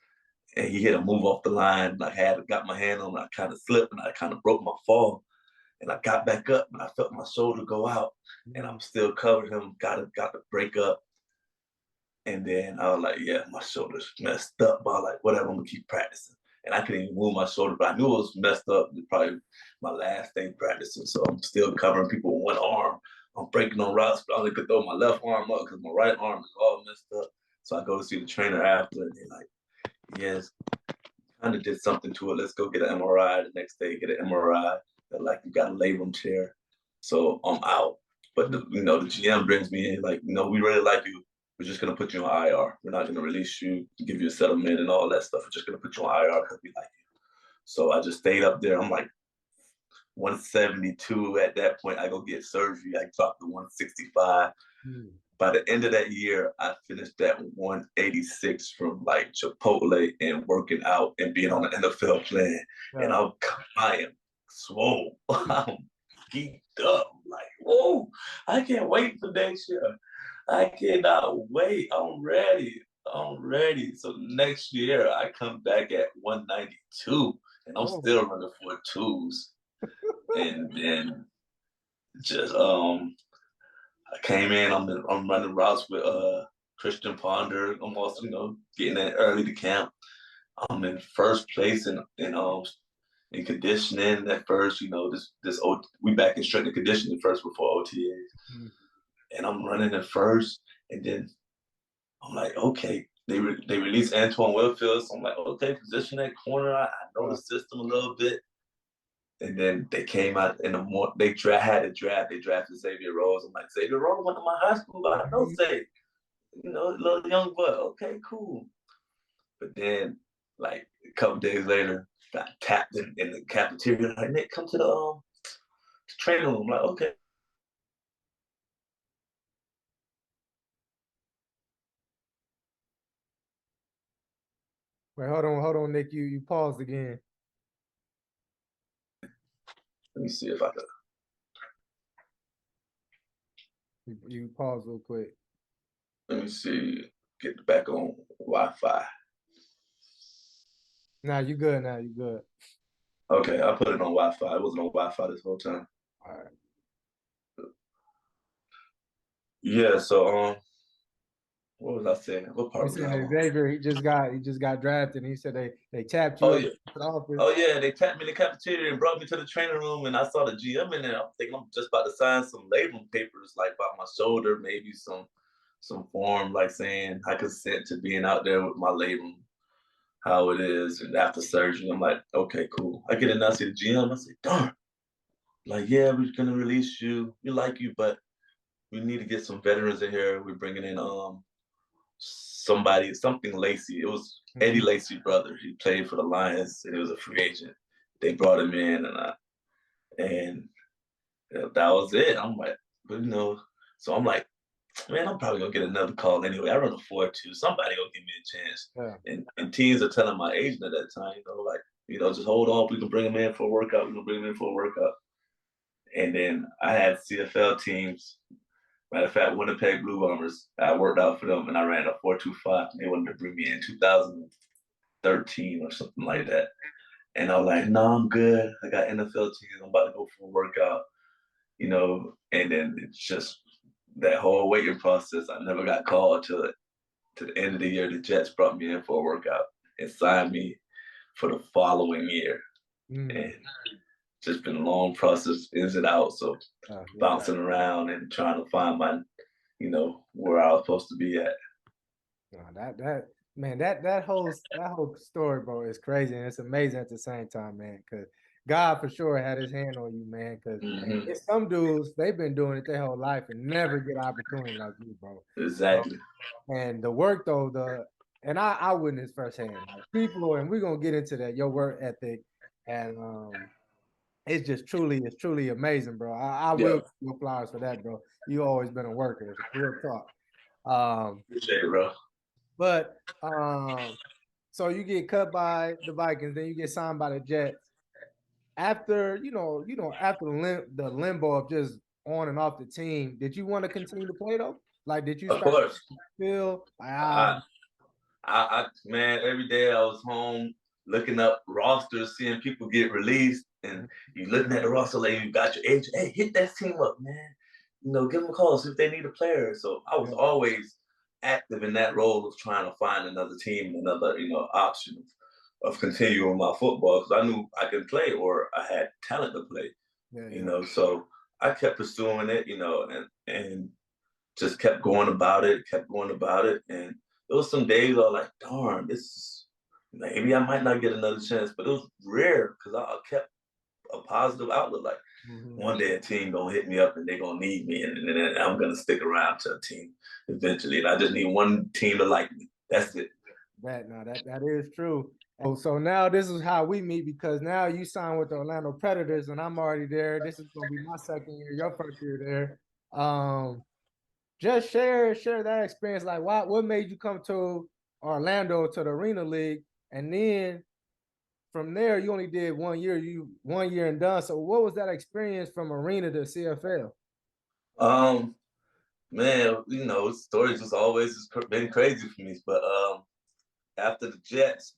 and he hit a move off the line. I had got my hand on him, I kind of slipped and I kind of broke my fall. And I got back up and I felt my shoulder go out, and I'm
Mhm.
still covered him, got to break up. And then I was like, yeah, my shoulder's messed up. But I was like, whatever, I'm gonna keep practicing. And I couldn't even move my shoulder, but I knew it was messed up. It was probably my last day practicing. So I'm still covering people with one arm. I'm breaking on routes, but I only could throw my left arm up because my right arm is all messed up. So I go to see the trainer after, and they're like, yes, kind of did something to it. Let's go get an MRI. The next day, get an MRI. They're like, you got a labrum tear. So I'm out. But you know, the GM brings me in, like, you know, we really like you. We're just gonna put you on IR. We're not gonna release you, give you a settlement and all that stuff. We're just gonna put you on IR because we like you. So I just stayed up there. I'm like 172 at that point. I go get surgery. I dropped to 165.
Mhm.
By the end of that year, I finished at 186 from like Chipotle and working out and being on
Yeah.
the NFL plan. And
Yeah.
I am swole. I'm geeked up. Like, whoa, I can't wait for next year. I cannot wait. I'm ready. I'm ready. So next year I come back at 192 and I'm
Oh.
still running for twos. And then just I came in. I'm running routes with Christian Ponder. I'm also, you know, getting in early to camp. I'm in first place in conditioning at first. You know, we back in strength and conditioning first before OTAs,
Mhm.
and I'm running in first. And then I'm like, okay, they released Antoine Wilfield, so I'm like, okay, position that corner. I know the
Yeah.
system a little bit. And then they came out in the more had a draft. They drafted Xavier Rose. I'm like, Xavier Rose went to my high school. I know
Mhm.
Xavier, you know, little young boy. Okay, cool. But then, like a couple days later, got tapped in the cafeteria. Like, Nick, come to the training room. I'm like, okay.
Wait, hold on, Nick. You paused again.
Let me see if I can.
You paused real quick.
Let me see. Get back on Wi-Fi.
Nah, you good now. You good.
Okay, I put it on Wi-Fi. It wasn't on Wi-Fi this whole time.
All right.
Yeah. So what was I saying? What
You
part was I
said that
on?
Xavier, he just got drafted, and he said they tapped you
Oh
up
yeah.
to the office.
Oh yeah, they tapped me in the cafeteria and brought me to the training room, and I saw the GM in there. I'm thinking I'm just about to sign some labeling papers, like about my shoulder, maybe some form, like saying I consent to being out there with my label, how it is, and after surgery, I'm like, okay, cool. I get in there, I see the GM, I say, darn, like yeah, we're gonna release you. We like you, but we need to get some veterans in here. We're bringing in something Lacy. It was Eddie
Mhm.
Lacy brother. He played for the Lions and he was a free agent. They brought him in and that was it. I'm like, but you know, so I'm like, man, I'm probably gonna get another call anyway. I run a 4.2. Somebody gonna give me a chance.
Yeah.
And teams are telling my agent at that time, you know, like, you know, just hold on. We can bring him in for a workout. We can bring him in for a workout. And then I had CFL teams. Matter of fact, Winnipeg Blue Bombers. I worked out for them and I ran a 4.25. And they wanted to bring me in 2000. 13 or something like that. And I was like, no, I'm good. I got NFL teams. I'm about to go for a workout, and then it's just that whole waiting process. I never got called to the end of the year. The Jets brought me in for a workout and signed me for the following year. And just been a long process, ins and outs. So bouncing around and trying to find my, where I was supposed to be at.
That whole story, bro, is crazy, and it's amazing at the same time, man. Because God for sure had His hand on you, man. Because it's some dudes, they've been doing it their whole life and never get opportunity like you, bro.
Exactly.
And the work though, and I witnessed firsthand, like people, and we're gonna get into that, your work ethic, and it's truly amazing, bro. I will give you flowers for that, bro. You always been a worker, real talk.
Appreciate it, bro.
But so you get cut by the Vikings, then you get signed by the Jets. After after the limbo of just on and off the team, did you want to continue to play though? Like, did you
Of
start
course.
to feel like
man, every day I was home looking up rosters, seeing people get released, and you looking at the roster like you got your agent. Hey, hit that team up, man. Give them a call, see if they need a player. So I was always active in that role of trying to find another team, another option of continuing my football because I knew I could play or I had talent to play. So I kept pursuing it, and just kept going about it, and there was some days I was like, darn, maybe I might not get another chance, but it was rare because I kept a positive outlook. Like one day a team gonna hit me up and they gonna need me, and then I'm gonna stick around to a team eventually. And I just need one team to like me. That's it.
That is true. So now this is how we meet because now you signed with the Orlando Predators and I'm already there. This is gonna be my second year, your first year there. Just share that experience. Like, what made you come to Orlando to the Arena League, and then from there you only did 1 year. You 1 year and done. So, what was that experience from Arena to CFL?
Man, stories just always been crazy for me. But after the Jets,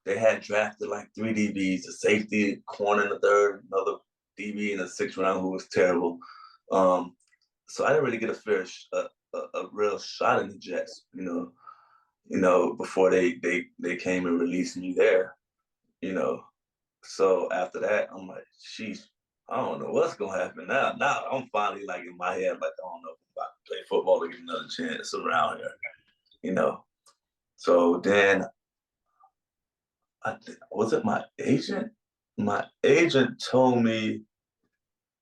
they had drafted like 3 DBs, a safety, a corner in the third, another DB in the 6th round who was terrible. So I didn't really get a real shot in the Jets, before they came and released me there, So after that, I'm like, sheesh, I don't know what's gonna happen now. Now I'm finally like in my head, like I don't know if I'm about to play football to get another chance around here, So then, was it my agent? My agent told me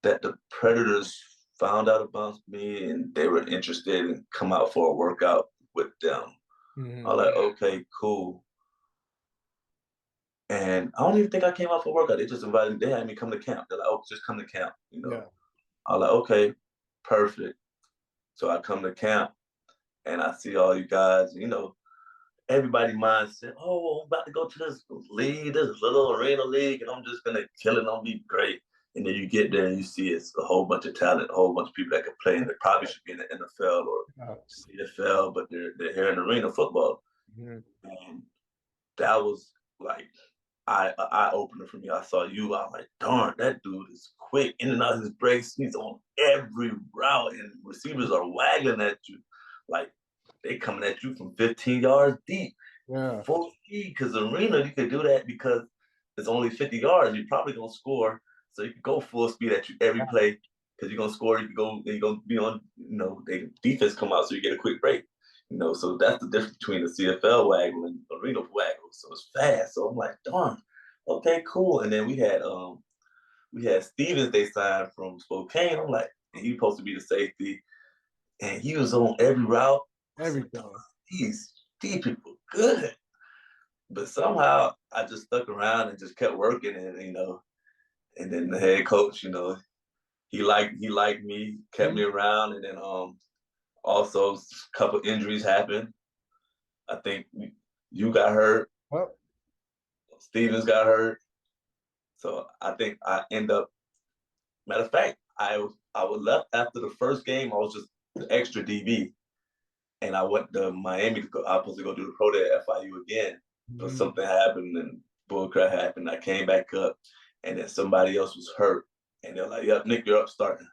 that the Predators found out about me and they were interested in come out for a workout with them. I was like, okay, cool. And I don't even think I came out for a workout. They just invited me. They had me come to camp. They're like, oh, just come to camp. I was like, okay, perfect. So I come to camp and I see all you guys, everybody mind said, oh, I'm about to go to this league, this little arena league, and I'm just going to kill it. I'm be great. And then you get there and you see it's a whole bunch of talent, a whole bunch of people that can play, and they probably should be in the NFL or CFL, but they're here in arena football. And that was like an eye opener for me. I saw you. I was like, darn, that dude is quick in and out of his breaks. He's on every route, and receivers are waggling at you. Like, they coming at you from 15 yards deep. Full speed, because arena, you could do that because it's only 50 yards. You're probably going to score. So you can go full speed at you every play because you're going to score. You're going to be on, the defense come out so you get a quick break. So that's the difference between the CFL waggle and arena waggle. So it's fast. So I'm like, darn, okay, cool. And then we had Stevens they signed from Spokane. I'm like, he's supposed to be the safety. And he was on every route.
Everything.
These people good. But somehow I just stuck around and just kept working and then the head coach, he liked me, kept me around, and then also a couple injuries happened. I think you got hurt. Stevens got hurt. So I think I end up, matter of fact, I was left after the first game. I was just the extra DB. And I went to Miami I was supposed to go do the pro day at FIU again. but
Mhm.
something happened and bullcrap happened. I came back up, and then somebody else was hurt, and they're like, "Yep, Nick, you're up starting."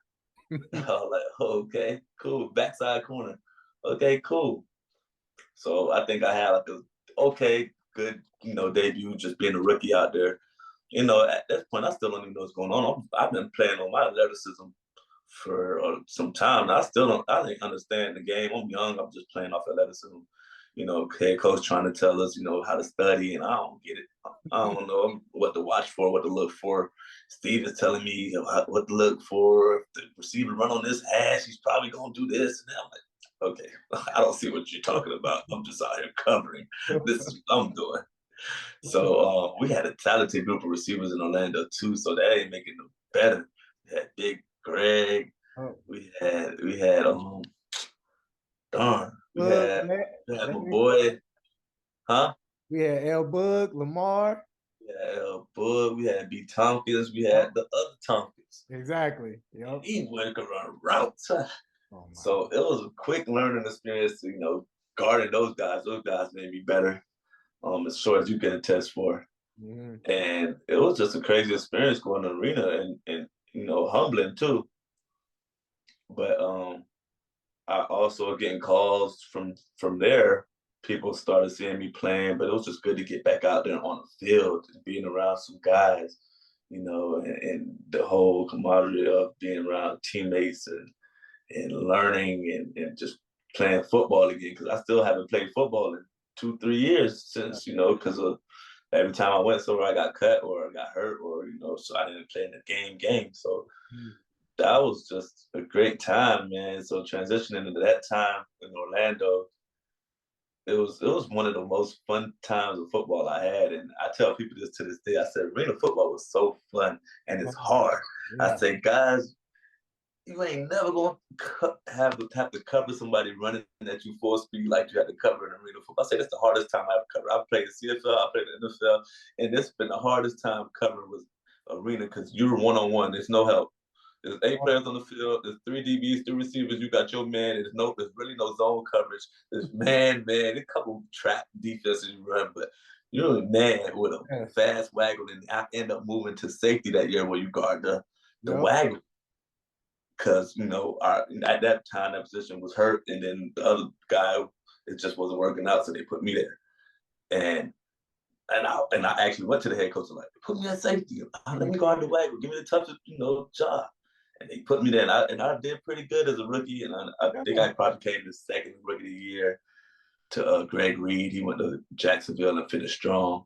I was like, oh, "Okay, cool, backside corner, okay, cool." So I think I had like a okay, good, debut, just being a rookie out there. At this point, I still don't even know what's going on. I've been playing on my athleticism for some time. I still don't. I didn't understand the game. I'm young. I'm just playing off athleticism. Head coach trying to tell us, how to study, and I don't get it. I don't know what to watch for, what to look for. Steve is telling me what to look for. If the receiver run on this hash, he's probably gonna do this. And I'm like, okay, I don't see what you're talking about. I'm just out here covering. This is what I'm doing. So we had a talented group of receivers in Orlando too, so that ain't making it better. We had Big Greg.
Oh,
We had darn. We
Bug,
had
man.
we had my boy, huh?
We had L Bug, Lamar.
We had Bud. We had B Tompkins. We
Yep.
had the other Tompkins.
Exactly.
And
Yep.
he went around routes.
Oh my.
So it was a quick learning experience. Guarding those guys. Those guys made me better. As short as you can attest for.
Mhm.
And it was just a crazy experience going to the arena and humbling too. But I also getting calls from there. People started seeing me playing, but it was just good to get back out there on the field and being around some guys, and the whole camaraderie of being around teammates and learning and just playing football again. Because I still haven't played football in 2, 3 years since, because of every time I went somewhere, I got cut or I got hurt or, so I didn't play in the game. So
Mhm.
that was just a great time, man. So transitioning into that time in Orlando, it was one of the most fun times of football I had. And I tell people this to this day. I said arena football was so fun and it's hard. I
Yeah.
say, guys, you ain't never gonna have to cover somebody running at you full speed like you had to cover in arena football. I say that's the hardest time I've covered. I've played the CFL, I played the NFL, and it's been the hardest time covering was arena because you're one on one. There's no help. There's 8 players on the field. There's 3 DBs, 3 receivers. You got your man. There's really no zone coverage. There's man. A couple trap defenses you run, but you're a man with a
Yes.
fast waggle, and I end up moving to safety that year where you guard the
Yep.
waggle because at that time that position was hurt, and then the other guy it just wasn't working out, so they put me there, and I actually went to the head coach and like put me at safety. Let me guard the waggle, give me the toughest job, and they put me there, and I did pretty good as a rookie, and I think
Yeah.
I probably came the second rookie of the year to Greg Reed. He went to Jacksonville and finished strong,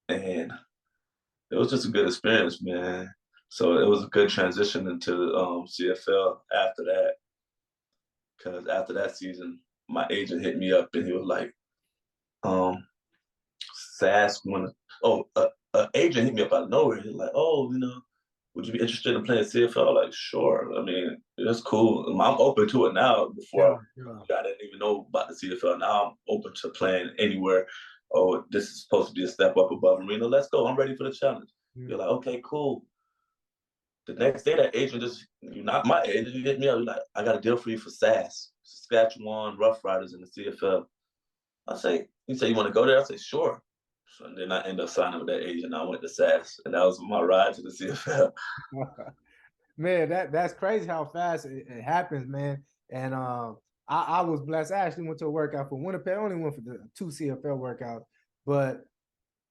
and it was just a good experience, man. So it was a good transition into CFL after that. Because after that season, my agent hit me up and he was like, um, Sass want to, agent hit me up out of nowhere. He's like, oh, would you be interested in playing CFL? Like, sure. I mean, that's cool. I'm open to it now.
Yeah.
Before
Yeah.
I didn't even know about the CFL. Now I'm open to playing anywhere. Oh, this is supposed to be a step up above arena. Let's go. I'm ready for the challenge.
Mhm.
You're like, okay, cool. The next day, that agent just, not my agent, he hit me up. He's like, I got a deal for you for SAS, Saskatchewan Rough Riders in the CFL. He said, you want to go there? I said, sure. So then I ended up signing with that agent. I went to SAS, and that was my ride to the CFL.
Man, that's crazy how fast it happens, man. And I was blessed. I actually went to a workout for Winnipeg. I only went for the 2 CFL workouts, but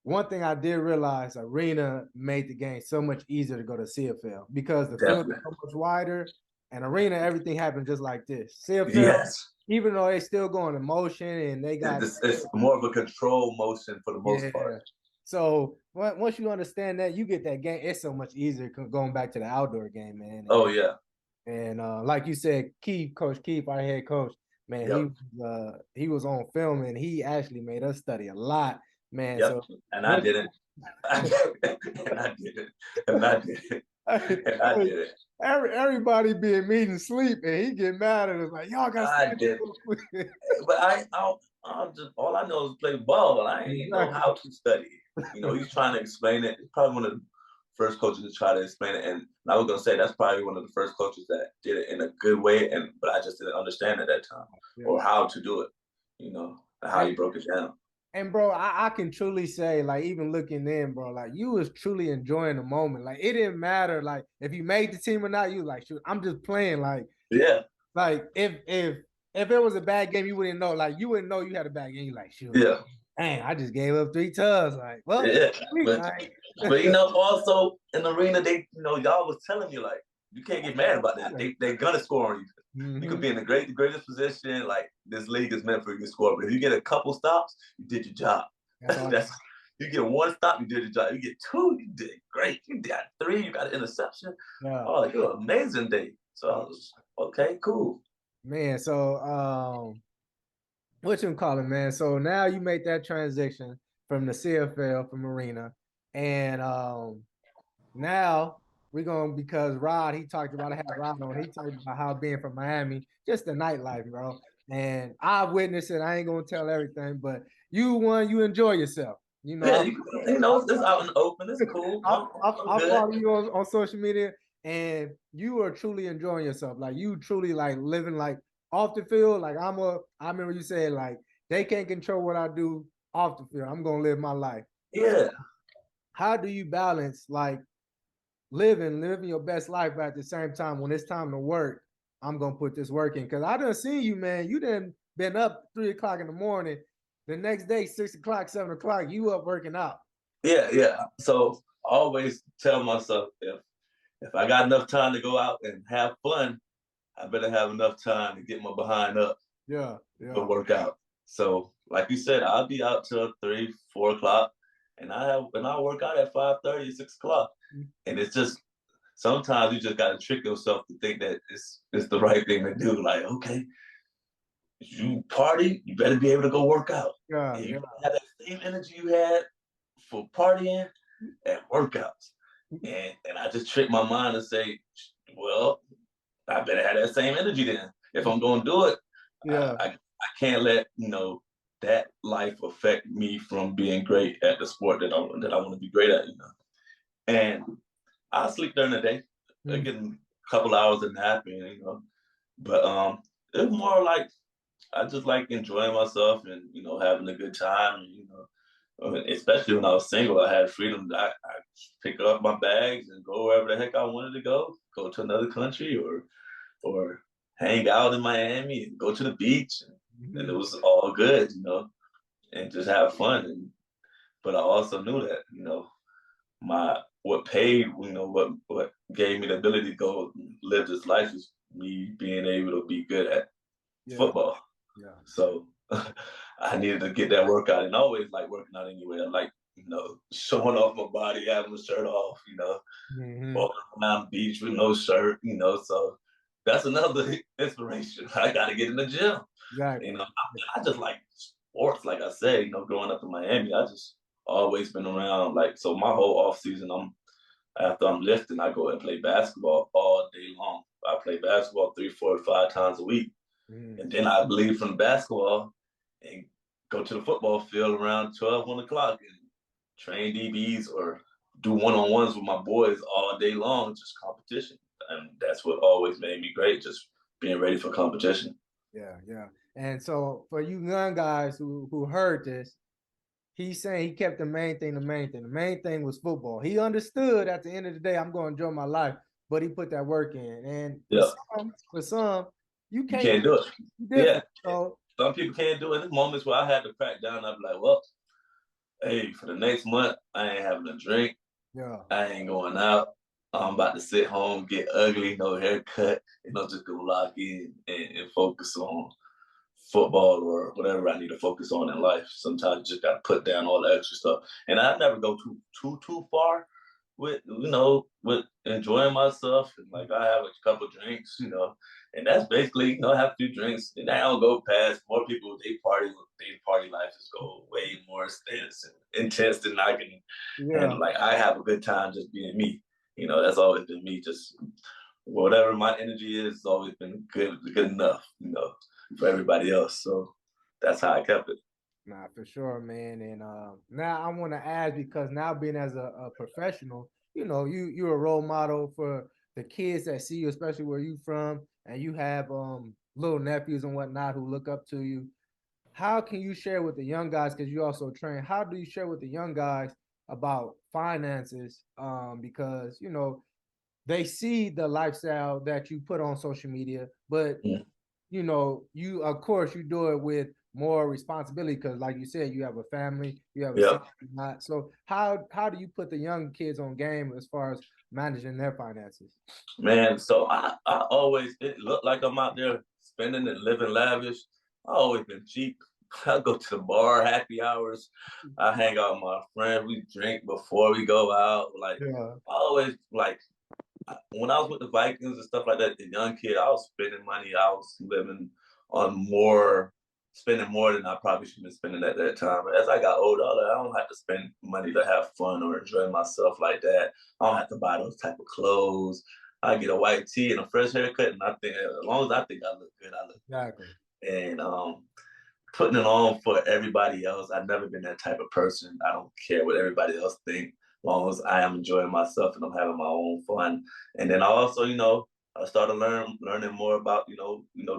one thing I did realize, arena made the game so much easier to go to CFL because the field is
Definitely.
so much wider, and arena everything happens just like this. CFL,
Yes.
even though they still going in motion and they got
It's more of a control motion for the most part.
yeah. So once you understand that, you get that game. It's so much easier going back to the outdoor game, man.
Oh, yeah.
And like you said, Coach 𝐑𝐈, our head coach, man,
Yep.
he was on film and he actually made us study a lot, man.
Yep.
So
And I didn't. And I did it. And I did it. And I did it.
everybody be in meeting sleep and he get mad at us like y'all got to
I
study
did.
real quick.
But I'm just all I know is play ball. I ain't know
Exactly.
how to study. He's trying to explain it. He's probably one of the first coaches to try to explain it. And I was gonna say that's probably one of the first coaches that did it in a good way. But I just didn't understand at that time
Yeah.
or how to do it. And how he broke it down.
And bro, I can truly say, like, even looking in, bro, like you was truly enjoying the moment. Like it didn't matter, like if you made the team or not. You like, shoot, I'm just playing.
Yeah,
Like if it was a bad game, you wouldn't know. Like you wouldn't know you had a bad game. You like, shoot,
yeah,
dang, I just gave up 3 tubs. Like, well,
yeah.
sweet,
But
like,
but also in the arena, they y'all was telling you like you can't get mad about that. They're gonna score on you. You could
mm-hmm.
be in the greatest position. Like this league is meant for you to score, but if you get a couple stops, you did your job.
That's all.
That's you get one stop, you did your job. You get two, you did great. You got three, you got an interception.
Yeah,
Oh, you're an amazing day. So I was okay, cool.
man. So what you call it, man? So now you make that transition from the CFL from Arena, and now we're going because Rod, he talked about, I had Rod on, he talked about how being from Miami, just the nightlife, bro. And I've witnessed it. I ain't gonna tell everything, but you enjoy yourself. You know,
Yeah, you know, it's out in the open. It's cool. I'm
I
good.
follow you on social media, and you are truly enjoying yourself. Like you truly like living like off the field. Like I remember you said like they can't control what I do off the field. I'm gonna live my life.
Yeah.
How do you balance like living your best life, but at the same time, when it's time to work, I'm gonna put this work in? Cause I done seen you, man. You done been up 3 o'clock in the morning. The next day, 6 o'clock, 7 o'clock, you up working out.
Yeah, yeah. So I always tell myself if I got enough time to go out and have fun, I better have enough time to get my behind up
Yeah,
to
yeah,
work out. So like you said, I'll be out till 3, 4 o'clock, and I work out at 5:30, 6 o'clock. And it's just sometimes you just gotta trick yourself to think that it's the right thing to do. Like, okay, you party, you better be able to go work out.
yeah,
And you
yeah.
have that same energy you had for partying at workouts. And I just trick my mind and say, well, I better have that same energy then. If I'm gonna do it,
Yeah,
I can't let that life affect me from being great at the sport that I want to be great at. And I sleep during the day. I
mm,
get a couple hours of nap, and but it's more like I just like enjoying myself and having a good time. And, especially when I was single, I had freedom. I pick up my bags and go wherever the heck I wanted to go to another country or hang out in Miami and go to the beach, and it
mhm,
was all good, and just have fun. But I also knew that my what paid, what gave me the ability to go live this life is me being able to be good at
yeah,
football.
yeah.
So I needed to get that workout, and I always like working out anyway. I like showing off my body, having my shirt off,
Hmm.
walking around the beach with no shirt, So that's another inspiration. I got to get in the gym.
Exactly.
I just like sports, like I said. Growing up in Miami, I just always been around. Like so, my whole off season, after I'm lifting, I go and play basketball all day long. I play basketball 3, 4, 5 times a week.
Mm,
And then I leave from basketball and go to the football field around 12, 1 o'clock and train DBs or do one-on-ones with my boys all day long, just competition. And that's what always made me great, just being ready for competition.
yeah, yeah. And so for you young guys who heard this, he's saying he kept the main thing the main thing. The main thing was football. He understood at the end of the day, I'm going to enjoy my life, but he put that work in. And
Yeah,
for some, you
you
can't
can't do it.
be
Yeah,
different. So
some people can't do it. There's moments where I had to crack down. I'd be like, well, hey, for the next month, I ain't having a drink.
yeah,
I ain't going out. I'm about to sit home, get ugly, no haircut, just go lock in and focus on football or whatever I need to focus on in life. Sometimes you just got to put down all the extra stuff. And I never go too far with enjoying myself. And like I have a couple drinks, and that's basically I have a few drinks, and I don't go past. More people they party life is go way more intense than I can.
yeah.
And like I have a good time just being me. That's always been me. Just whatever my energy is, it's always been good enough. For everybody else. So that's how I kept it.
Nah, for sure, man. And now I want to ask because now being as a professional, you're a role model for the kids that see you, especially where you from, and you have little nephews and whatnot who look up to you. how can you share with the young guys, because you also train, how do you share with the young guys about finances? Because you know, they see the lifestyle that you put on social media, but
Mm.
you know, you of course you do it with more responsibility because, like you said, you have a family, you have a son,
Yep.
not. So how do you put the young kids on game as far as managing their finances?
Man, so I always, it looked like I'm out there spending and living lavish. I always been cheap. I go to the bar, happy hours. I hang out with my friends. We drink before we go out. Like
Yeah,
I always like when I was with the Vikings and stuff like that, the young kid, I was spending money. I was living on more, spending more than I probably should have been spending at that time. But as I got older, I was like, I don't have to spend money to have fun or enjoy myself like that. I don't have to buy those type of clothes. I get a white tee and a fresh haircut, and I think as long as I think I look good, I look
exactly.
good. And putting it on for everybody else. I've never been that type of person. I don't care what everybody else think, as long as I am enjoying myself and I'm having my own fun. And then I also, I started learning more about,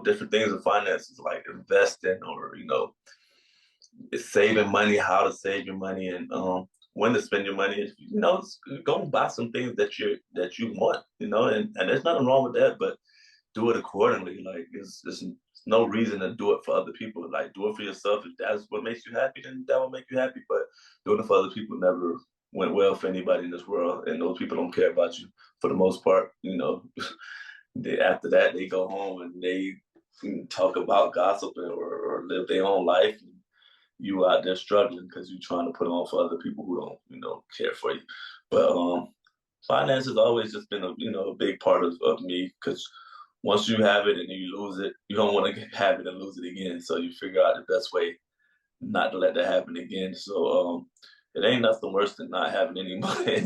different things in finances like investing or, saving money, how to save your money and when to spend your money. Go and buy some things that you want, and there's nothing wrong with that, but do it accordingly. Like it's no reason to do it for other people. Like do it for yourself. If that's what makes you happy, then that will make you happy. But doing it for other people never went well for anybody in this world, and those people don't care about you for the most part. After that they go home and they talk about gossiping or live their own life. And you out there struggling because you're trying to put on for other people who don't, care for you. But finance has always just been a big part of me because once you have it and you lose it, you don't want to have it and lose it again. So you figure out the best way not to let that happen again. So it ain't nothing worse than not having any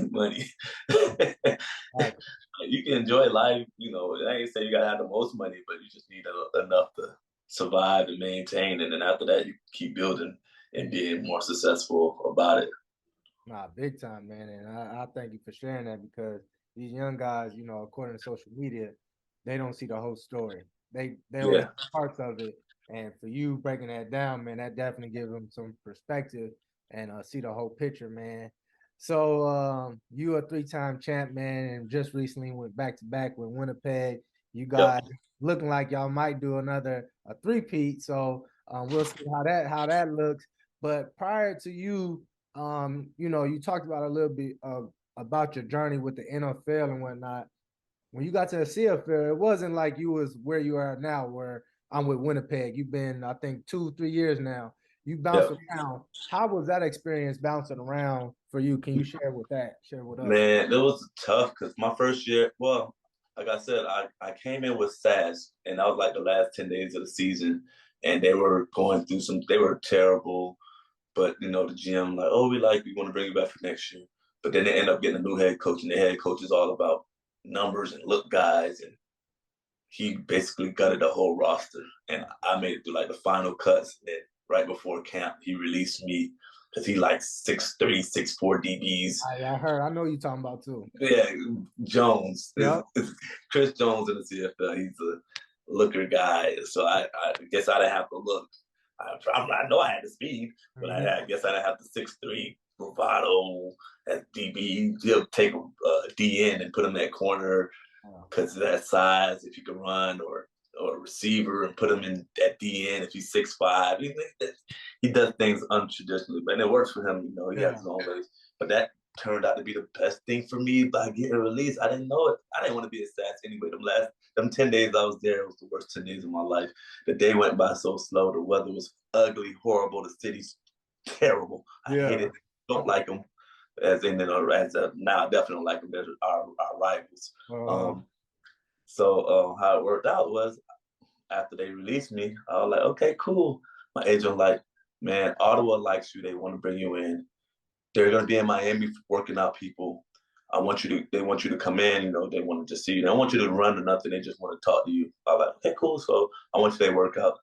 money.
Exactly.
You can enjoy life, I ain't say you gotta have the most money, but you just need enough to survive and maintain. And then after that, you keep building and being more successful about it.
Nah, big time, man. And I thank you for sharing that because these young guys, you know, according to social media, they don't see the whole story. They only
Yeah.
see parts of it. And for you breaking that down, man, that definitely gives them some perspective and see the whole picture, man. So you a three-time champ, man, and just recently went back to back with Winnipeg. You
Yep.
guys looking like y'all might do another a three-peat. So we'll see how that looks. But prior to you you know, you talked about a little bit of about your journey with the NFL and whatnot. When you got to the CFL, it wasn't like you was where you are now, where I'm with Winnipeg. You've been, I think, 2, 3 years now. You bounced
Yep.
around. How was that experience bouncing around for you? Can you share with that? Share with us.
Man, it was tough because my first year, well, like I said, I came in with SAS, and that was like the last 10 days of the season, and they were going through they were terrible, but the GM like, oh, we want to bring you back for next year. But then they end up getting a new head coach, and the head coach is all about numbers and look guys, and he basically gutted the whole roster. And I made it through like the final cuts, and then right before camp, he released me because he like 6'3", 6'4" DBs.
I heard. I know you talking about too.
Yeah, Jones is,
Yep.
is Chris Jones in the CFL. He's a looker guy, so I guess I didn't have to look. I know I had the speed, but
Mm-hmm.
I guess I didn't have the 6'3" bravado as DB. He'll take a DN and put him at corner because of that size. If you can run or a receiver and put him in at DN if he's 6'5", he does things untraditionally, but it works for him. He has
Yeah.
his own ways. But that turned out to be the best thing for me by getting released. I didn't know it. I didn't want to be a SAS anyway. Them 10 days I was there, it was the worst 10 days of my life. The day went by so slow. The weather was ugly, horrible. The city's terrible. I hate
Yeah.
it. Don't like them. As in, as of now, I definitely don't like them. They're our rivals.
Uh,
Um, so how it worked out was after they released me, I was like, okay, cool. My agent like, man, Ottawa likes you. They want to bring you in. They're gonna be in Miami working out people. They want you to come in, they want to just see you. They don't want you to run or nothing. They just want to talk to you. I was like, okay, cool. So I went to their workout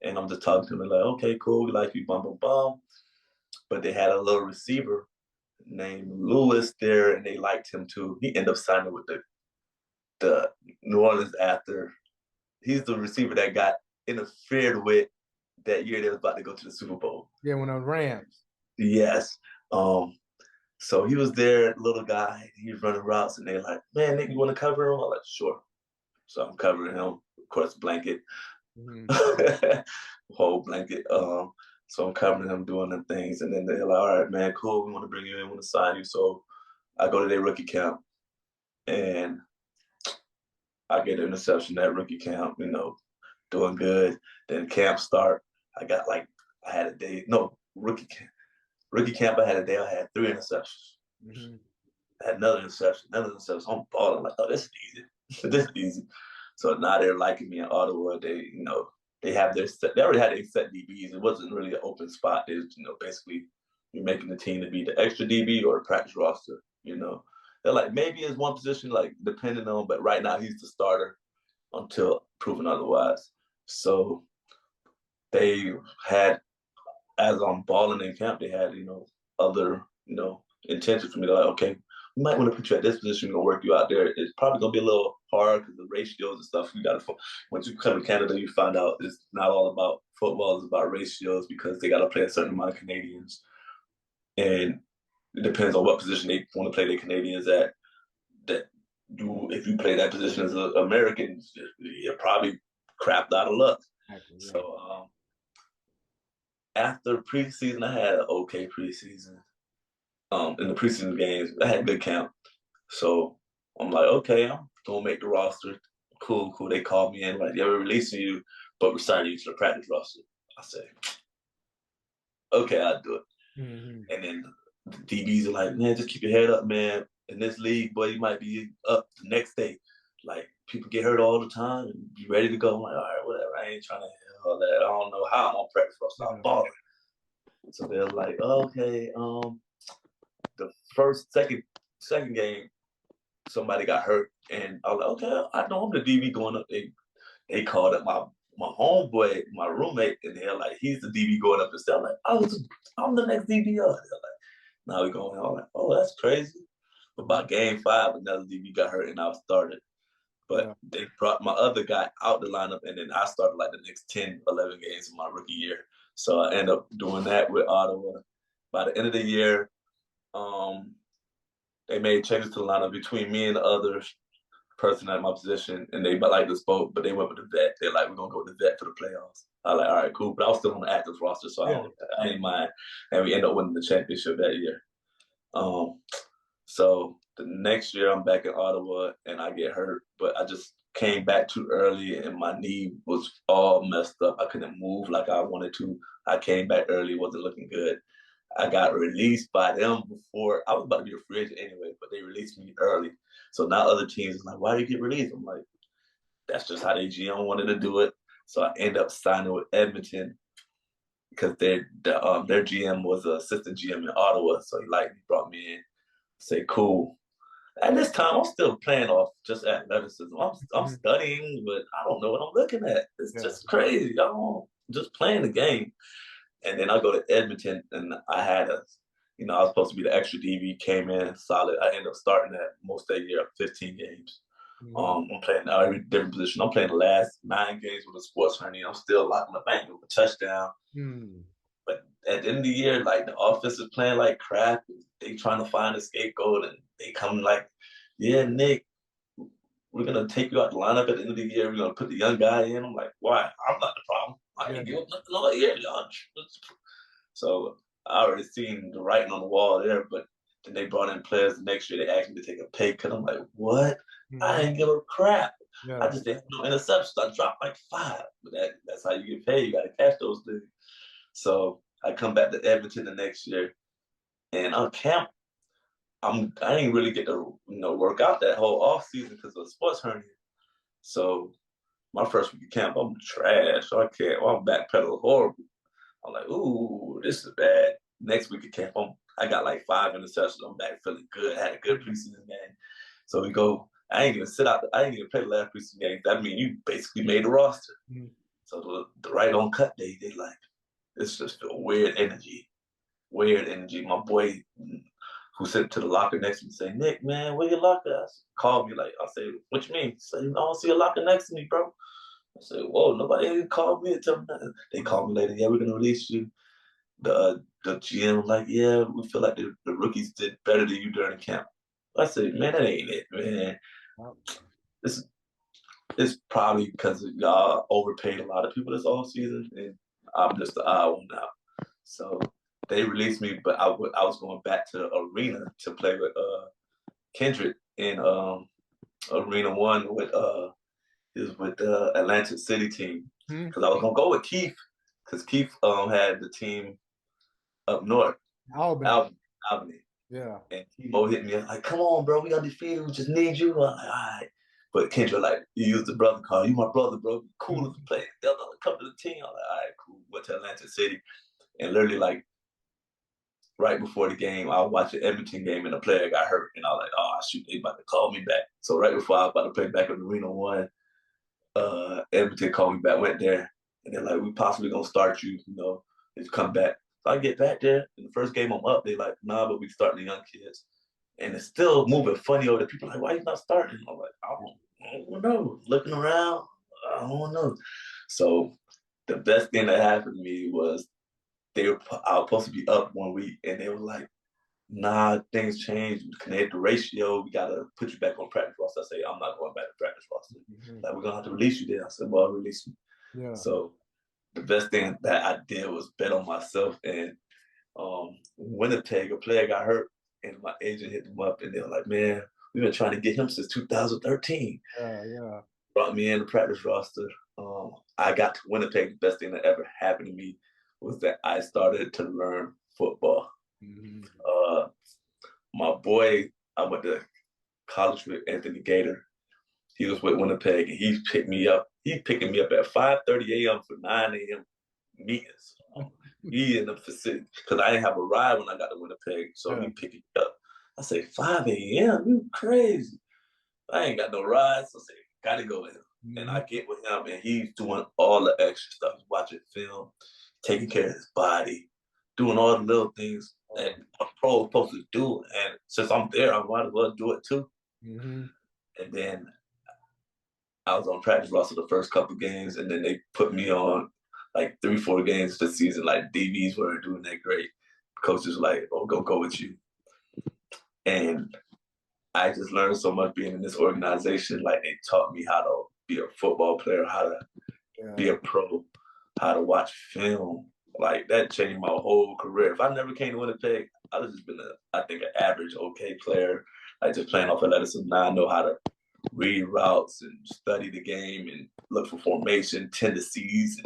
and I'm just talking to them like, okay, cool. We like you, bum, bum, bum. But they had a little receiver named Lewis there and they liked him too. He ended up signing with the New Orleans after. He's the receiver that got interfered with that year they was about to go to the Super Bowl.
Yeah, when the Rams.
Yes. So he was there, little guy. He was running routes, and they're like, "Man, Nick, you want to cover him?" I'm like, "Sure." So I'm covering him, of course, blanket, whole blanket. So I'm covering him, doing them things, and then they're like, "All right, man, cool. We want to bring you in, we want to sign you." So I go to their rookie camp, and I get an interception at rookie camp. Doing good. Then camp start. I had a day. No, rookie camp. Rookie camp, I had a day. I had 3 interceptions. I had another interception. I'm balling like, oh, this is easy. This is easy. So now they're liking me in Ottawa. They have they already had their set DBs. It wasn't really an open spot. It's basically you're making the team to be the extra DB or the practice roster. They're like maybe it's one position like depending on, but right now he's the starter until proven otherwise. So they had, as I'm balling in camp, they had other intentions for me. They're like, okay, we might want to put you at this position. We're gonna work you out there. It's probably gonna be a little hard because the ratios and stuff. You got to once you come to Canada, you find out it's not all about football. It's about ratios because they got to play a certain amount of Canadians, and it depends on what position they want to play their Canadians at. If you play that position as an American, you're probably crapped out of luck. So after preseason, I had an okay preseason. In the preseason games, I had a good camp. So I'm like, okay, I'm gonna make the roster. Cool. They called me in, like, yeah, we're releasing you, but we're signing you to the practice roster. I say, okay, I'll do it. And then the DBs are like, man, just keep your head up, man. In this league, boy, you might be up the next day. Like, people get hurt all the time and be ready to go. I'm like, all right, whatever. I ain't trying to hear all that. I don't know how I'm on practice roster. I'm balling. So they're like, okay, the second game, somebody got hurt, and I was like, okay, I know I'm the DB going up. They called up my homeboy, my roommate, and they're like, he's the DB going up instead. I'm like, I'm the next DB up. They're like, now we're going. I'm like, oh, that's crazy. But by game 5, another DB got hurt, and I started. But they brought my other guy out the lineup, and then I started like the next 10, 11 games of my rookie year. So I ended up doing that with Ottawa. By the end of the year, they made changes to the lineup between me and the other person at my position, and they like this boat, but they went with the vet. They're like, we're gonna go with the vet for the playoffs. I was like, all right, cool. But I was still on the active roster, so I ain't mind. And we ended up winning the championship that year. So the next year I'm back in Ottawa and I get hurt, but I just came back too early and my knee was all messed up. I couldn't move like I wanted to. I came back early, wasn't looking good. I got released by them before I was about to be a free agent anyway, but they released me early. So now other teams are like, why do you get released? I'm like, that's just how their GM wanted to do it. So I end up signing with Edmonton because their GM was an assistant GM in Ottawa. So he brought me in. Say, cool. At this time, I'm still playing off just athleticism. I'm studying, but I don't know what I'm looking at. It's just crazy. I'm just playing the game. And then I go to Edmonton, and I had I was supposed to be the extra DB, came in solid. I ended up starting that most of that year, 15 games. I'm playing every different position. I'm playing the last 9 games with a sports hernia. I'm still locking the bank with a touchdown. But at the end of the year, like the offense is playing like crap. They trying to find a scapegoat, and they come like, yeah, Nick, we're gonna take you out the lineup at the end of the year. We're gonna put the young guy in. I'm like, why? I'm not the problem. I ain't give up nothing all year, y'all. So I already seen the writing on the wall there, but then they brought in players the next year. They asked me to take a pay cut. I'm like, what? I didn't give a crap. I just didn't have no interceptions. I dropped like 5. But that's how you get paid. You gotta catch those things. So I come back to Edmonton the next year, and on camp, I didn't really get to work out that whole off season because of the sports hernia. So my first week of camp, I'm trash. So I can't. I'm backpedaling horrible. I'm like, ooh, this is bad. Next week of camp, I got like 5 interceptions. I'm back feeling good. Had a good preseason game. So we go. I ain't even play the last preseason game. That means you basically made the roster. So the right on cut day, they like, it's just a weird energy. Weird energy. My boy who sent to the locker next to me say, Nick, man, where your locker at? Called me like, I say, what you mean? Say, I don't see a locker next to me, bro. I said, whoa, nobody called me and tell me nothing. They called me later, yeah, we're gonna release you. The GM was like, yeah, we feel like the rookies did better than you during camp. I said, man, that ain't it, man.
Yep.
This it's probably because y'all overpaid a lot of people this off season, and I'm just the odd one out. So they released me, but I was going back to the arena to play with Kendrick in Arena One with is with the Atlantic City team
Hmm.
because I was gonna go with Keith because Keith had the team up north,
Albany.
Albany.
Yeah.
And Timo hit me up like, "Come on, bro, we undefeated. We just need you." I'm like, "All right." But Kendra like, "You used the brother card. You my brother, bro. Cool if you play. They'll come to the team." I'm like, "All right, cool." Went to Atlantic City, and literally like right before the game, I was watching Edmonton game, and the player got hurt, and I was like, "Oh shoot, they about to call me back." So right before I was about to play back in Arena One, Edmonton called me back. Went there, and they're like, "We possibly gonna start you. You know, if you come back." So I get back there, in the first game I'm up. They like, "Nah, but we starting the young kids." And it's still moving funny over there. People are like, why you not starting? I'm like, I don't know. Looking around, I don't know. So the best thing that happened to me was I was supposed to be up 1 week, and they were like, nah, things changed. We connected the ratio. We gotta put you back on practice roster. I say, I'm not going back to practice roster.
Mhm.
Like, we're gonna have to release you there. I said, well, release me.
Yeah.
So the best thing that I did was bet on myself. And Winnipeg, a player got hurt, and my agent hit them up, and they were like, "Man, we've been trying to get him since 2013."
Yeah. Yeah.
Brought me in the practice roster. I got to Winnipeg. The best thing that ever happened to me was that I started to learn football.
Mhm.
Uh, my boy, I went to college with Anthony Gator. He was with Winnipeg, and he picked me up. He picking me up at 5:30 a.m. for 9 a.m. meetings. He in the facility because I didn't have a ride when I got to Winnipeg, so
Yeah.
he picked me up. I say 5 a.m. You crazy? I ain't got no ride, so I say gotta go with him. And
Mhm.
I get with him, and he's doing all the extra stuff, watching film, taking care of his body, doing all the little things that a pro is supposed to do. And since I'm there, I might as well do it too.
Mhm.
And then I was on practice roster the first couple games, and then they put me on like 3, 4 games this season. Like DBs weren't doing that great. Coaches were like, "Oh, go with you," and I just learned so much being in this organization. Like they taught me how to be a football player, how to be
Yeah.
a pro, how to watch film. Like that changed my whole career. If I never came to Winnipeg, I'd have just been I think, an average, okay player, like just playing off athleticism. Now I know how to read routes and study the game and look for formation, tendencies,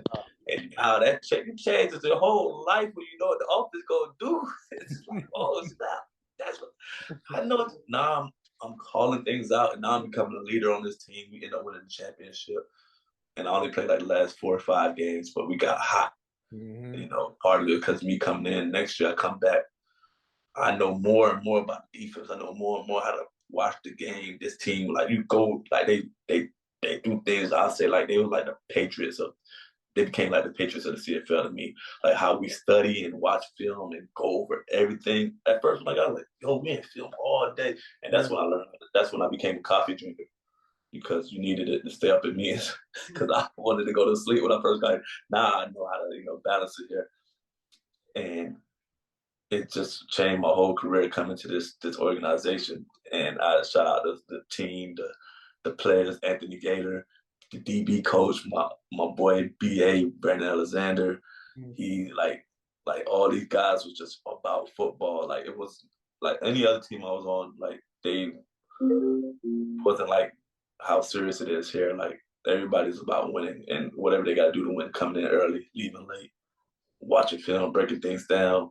and how that changes your whole life when you know what the offense gonna do. It's like, oh snap, that's what I know. Now I'm calling things out, and now I'm becoming a leader on this team. We end up winning the championship, and I only played like the last 4 or 5 games, but we got hot.
Mhm.
You know, partly because me coming in next year, I come back, I know more and more about defense. I know more and more how to watch the game. This team, like you go, like they do things. I say like they were like the Patriots of. They became like the Patriots of the CFL to me. Like how we study and watch film and go over everything. At first, like I was like, yo, we ain't film all day, and
Yeah.
that's when I learned. That's when I became a coffee drinker because you needed it to stay up in me. Because I wanted to go to sleep when I first got here. Now I know how to balance it here, and it just changed my whole career coming to this organization. And I shout out the team, the players, Anthony Gator, the DB coach, my boy BA Brandon Alexander.
Mhm.
He like all these guys was just about football. Like it was like any other team I was on, like they wasn't like how serious it is here. Like everybody's about winning and whatever they gotta do to win, coming in early, leaving late, watching film, breaking things down,
Yeah.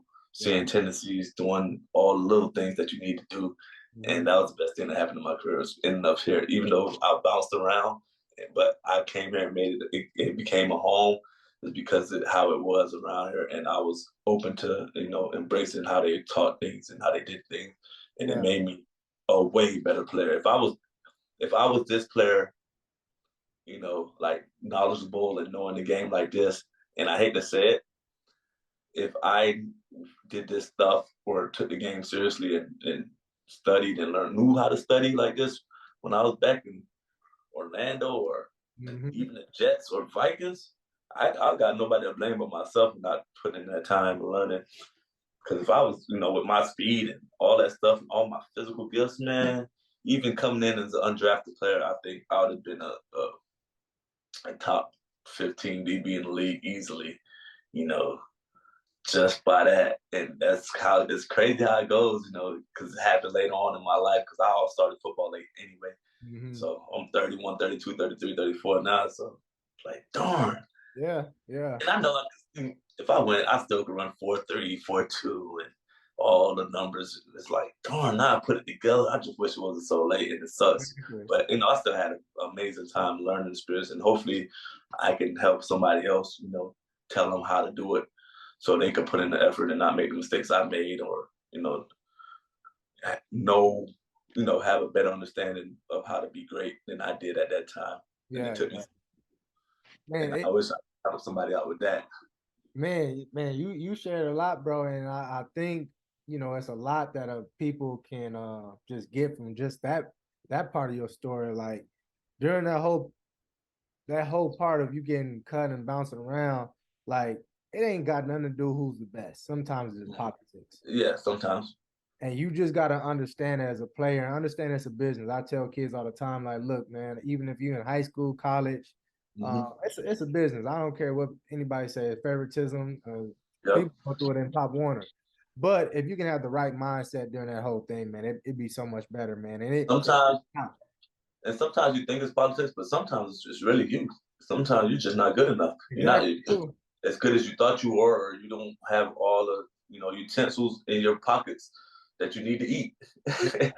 seeing tendencies, doing all the little things that you need to do. And
Mhm.
that was the best thing that happened in my career was ending up here. Even though I bounced around, but I came here and made it became a home is because of how it was around here. And I was open to, embracing how they taught things and how they did things. And it
Yeah.
made me a way better player. If I was this player, like knowledgeable and knowing the game like this, and I hate to say it, if I did this stuff or took the game seriously and studied and knew how to study like this when I was back in Orlando or even the Jets or Vikings, I got nobody to blame but myself for not putting in that time and learning. Because if I was, with my speed and all that stuff and all my physical gifts, man, even coming in as an undrafted player, I think I would have been a top 15 DB in the league easily, you know, just by that. And that's how it's crazy how it goes, because it happened later on in my life because I all started football late anyway. So I'm 31, 32, 33, 34 now. So like, darn.
Yeah.
And I know if I went, I still could run 4.3, 4.2, and all the numbers. It's like, darn, now I put it together. I just wish it wasn't so late, and it sucks. But I still had an amazing time learning experience, and hopefully, I can help somebody else. Tell them how to do it, so they can put in the effort and not make the mistakes I made, or have a better understanding of how to be great than I did at that time. And it took me. Man, I wish I could help somebody out with that.
Man, you shared a lot, bro, and I think it's a lot that people can just get from just that part of your story. Like during that whole part of you getting cut and bouncing around, like it ain't got nothing to do who's the best. Sometimes it's politics.
Yeah, sometimes.
And you just got to understand it as a player and understand it's a business. I tell kids all the time, like, look, man, even if you're in high school, college, it's a business. I don't care what anybody says, favoritism. People go through it in Pop Warner. But if you can have the right mindset during that whole thing, man, it'd be so much better, man. And
sometimes you think it's politics, but sometimes it's just really you. Sometimes you're just not good enough. Exactly. You're not as good as you thought you were, or you don't have all the utensils in your pockets that you need to eat. That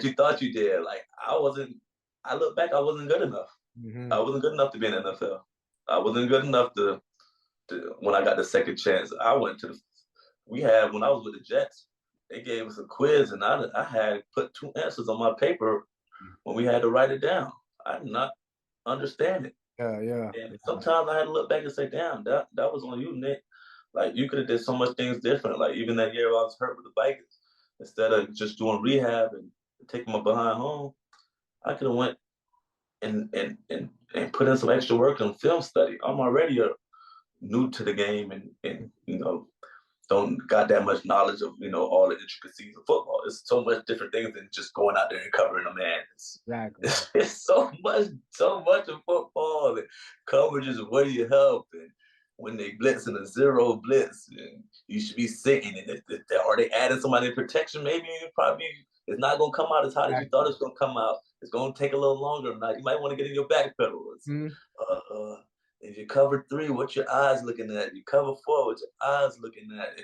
you thought you did. Like I look back, I wasn't good enough. I wasn't good enough to be in the NFL. I wasn't good enough to when I got the second chance. I went to when I was with the Jets, they gave us a quiz, and I had put 2 answers on my paper when we had to write it down. I did not understand it. And sometimes I had to look back and say, damn, that was on you, Nick. Like you could have did so much things different. Like even that year I was hurt with the Vikings, instead of just doing rehab and taking my behind home, I could have went and put in some extra work on film study. I'm already new to the game and don't got that much knowledge of all the intricacies of football. It's so much different things than just going out there and covering a man. It's so much of football. And coverage is where you help, and when they blitz in a zero blitz, and you should be sitting. And are they adding somebody in protection? Maybe it's not gonna come out as hot as you thought it's gonna come out. It's gonna take a little longer. Now you might want to get in your back pedal. If you cover 3, what your eyes looking at? If you cover 4, what your eyes looking at?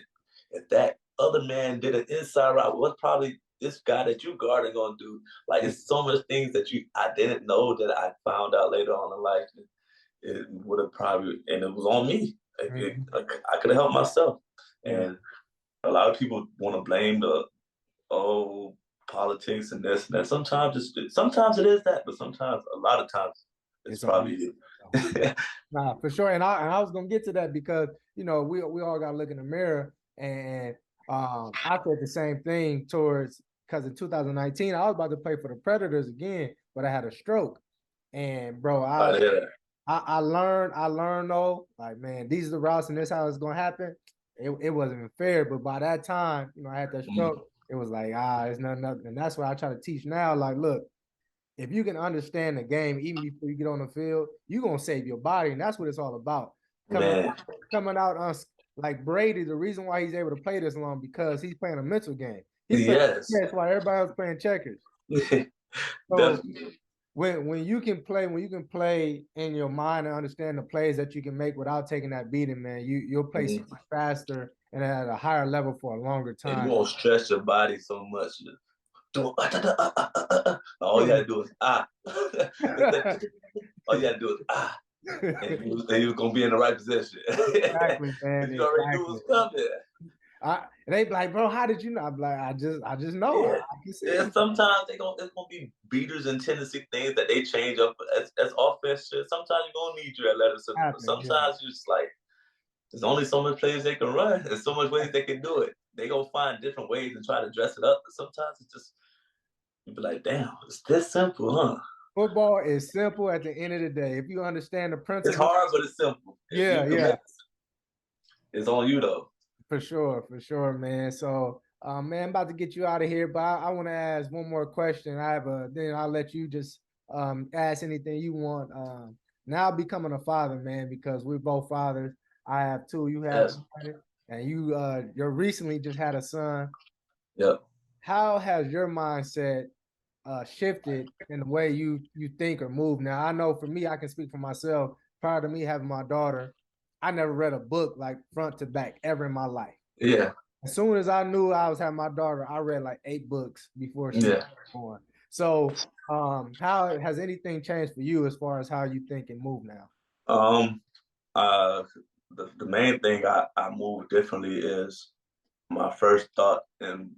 If that other man did an inside route, what's probably this guy that you guarding gonna do? Like it's so much things that I didn't know that I found out later on in life. It would have probably, and it was on me. I could have helped myself. And a lot of people want to blame the politics and this and that. Sometimes it is that, but sometimes a lot of times it's probably you.
Nah, for sure. And I was gonna get to that because we all gotta look in the mirror, and I said the same thing because in 2019 I was about to play for the Predators again, but I had a stroke. And bro, I learned though, like, man, these are the routes and this is how it's gonna happen. It wasn't even fair, but by that time, I had that stroke. It was like, it's nothing, and that's what I try to teach now. Like, look, if you can understand the game, even before you get on the field, you're going to save your body. And that's what it's all about. Coming out like Brady, the reason why he's able to play this long, because he's playing a mental game. He's playing chess while everybody else playing checkers. So when you can play in your mind and understand the plays that you can make without taking that beating, man, you'll play so much faster and at a higher level for a longer time.
And you won't stress your body so much. All you gotta do is All you gotta do is and you're gonna be in the right position.
Exactly, man.
You already knew it was coming.
They be like, bro, how did you know? I'm like, I just know.
Yeah, sometimes it's gonna be beaters and tendency things that they change up as offense shit. Sometimes you're gonna need your athleticism. Sometimes you're just like, there's only so much plays they can run. There's so much ways they can do it. They gonna find different ways and try to dress it up. But sometimes it's just, you be like, damn, it's this simple, huh?
Football is simple at the end of the day. If you understand the
It's
principle,
hard, but it's simple. If
yeah,
you
yeah,
commit, it's on you though.
for sure, man. So, man, I'm about to get you out of here, but I want to ask one more question. Then I'll let you just ask anything you want. Now becoming a father, man, because we're both fathers. I have two, you have
Yes.
one, and you're recently just had a son.
Yep.
How has your mindset shifted in the way you think or move? Now, I know for me, I can speak for myself. Prior to me having my daughter, I never read a book like front to back ever in my life.
Yeah.
As soon as I knew I was having my daughter, I read like 8 books before she was
Yeah.
born. So, how has anything changed for you as far as how you think and move now?
Um. Uh. The main thing I move differently is my first thought, and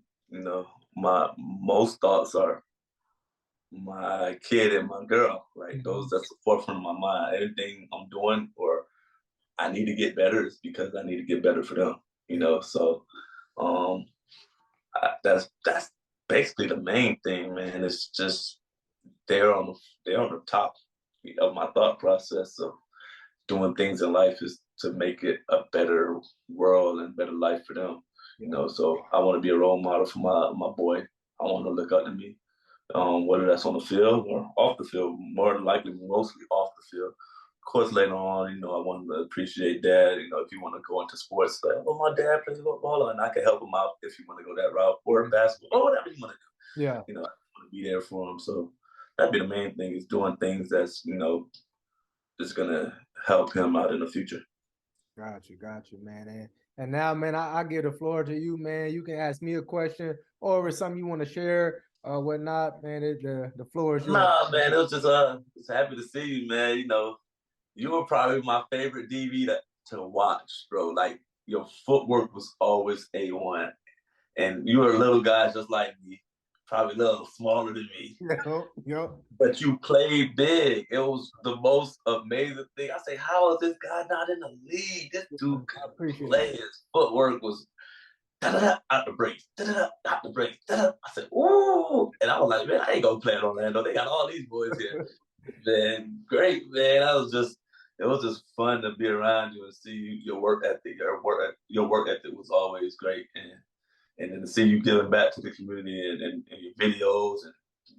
my most thoughts are my kid and my girl. Like those,
Mhm.
that's the forefront of my mind. Everything I'm doing or I need to get better is because I need to get better for them.
Yeah,
So um, that's basically the main thing, man. It's just they're on the top of my thought process of doing things in life is to make it a better world and better life for them.
yeah,
So I want to be a role model for my boy. I want to look up to me, whether that's on the field or off the field. More than likely, mostly off the field. Of course, later on, I want to appreciate dad. If you want to go into sports, like, oh, my dad plays football, and I can help him out if you want to go that route, or basketball, or whatever you want to
yeah.
do. I want to be there for him. So that'd be the main thing is doing things that's is gonna help him out in the future.
Got you, man. And now, man, I give the floor to you, man. You can ask me a question or if it's something you want to share or whatnot, man. The floor is yours.
Nah, man, it was just happy to see you, man. You were probably my favorite DB to watch, bro. Like your footwork was always A1. And you were a little guy just like me, probably a little smaller than me.
Yep, yep.
But you played big. It was the most amazing thing. I say, how is this guy not in the league? This dude
I
could
appreciate
play.
that.
His footwork was da-da-da, out the brakes, da-da-da, out the brakes. Da-da. I said, ooh. And I was like, man, I ain't gonna play at Orlando. They got all these boys here. Man, great, man. It was just fun to be around you and see your work ethic. Your work ethic was always great, and then to see you giving back to the community and your videos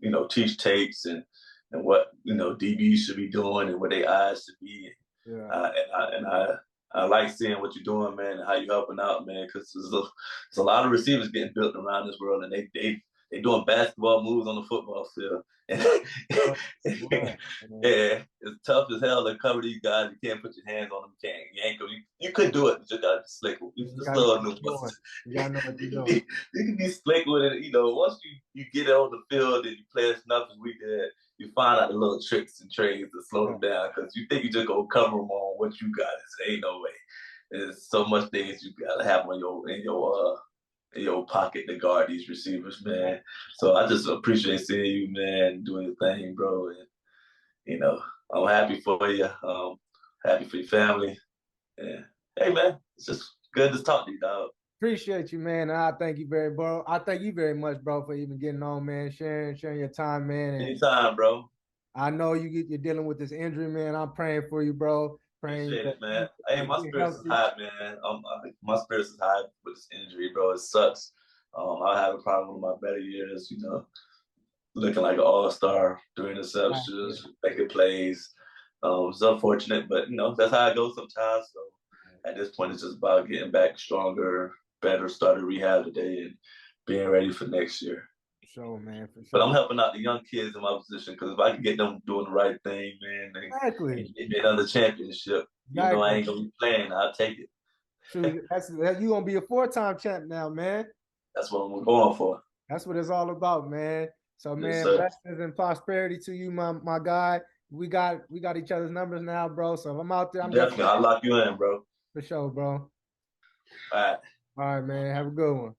and teach tapes and what DBs should be doing and what their eyes should be.
Yeah.
I like seeing what you're doing, man, and how you're helping out, man, because there's a lot of receivers getting built around this world, and they doing basketball moves on the football field. And
Wow.
yeah, it's tough as hell to cover these guys. You can't put your hands on them. You can't yank them. You could do it. You just gotta be slick.
You
Just
gotta know
little
what you're doing.
nuances.
You gotta know what
You
you're
can
doing.
be slick with it. Once you get it on the field and you play as enough as we did, you find out the little tricks and trades to slow
Yeah.
them down because you think you just gonna cover them on what you got. It ain't no way. There's so much things you gotta have on in your pocket to guard these receivers, man. So I just appreciate seeing you, man, doing your thing, bro. And you know, I'm happy for you. Happy for your family. And hey, man, it's just good to talk to you, dog.
Appreciate you, man. And I thank you very much, bro, for even getting on, man, sharing your time, man. And
Anytime, bro.
I know you're dealing with this injury, man. I'm praying for you, bro. Praying
Appreciate
that
it, man. Hey,
you
my
get
spirits is
healthy.
high, man. My spirits is high with this injury, bro. It sucks. I have a problem with my better years, looking like an all-star, doing
Yeah.
interceptions, making plays. It's unfortunate, but that's how it goes sometimes. So at this point, it's just about getting back stronger, better, started rehab today, and being ready for next year.
For sure, man. For
But I'm
sure.
helping out the young kids in my position because if I can get them doing the right thing, man,
Exactly.
and get another championship, even though I
Exactly.
ain't gonna be playing, I'll take it.
Shoot, you gonna be a 4-time champ now, man.
That's what I'm going for.
That's what it's all about, man. So,
Yes,
man,
sir.
blessings and prosperity to you, my guy. We got each other's numbers now, bro. So if I'm out there, I'm definitely
Definitely, I'll lock you in, bro.
for sure, bro.
All right.
All right, man. Have a good one.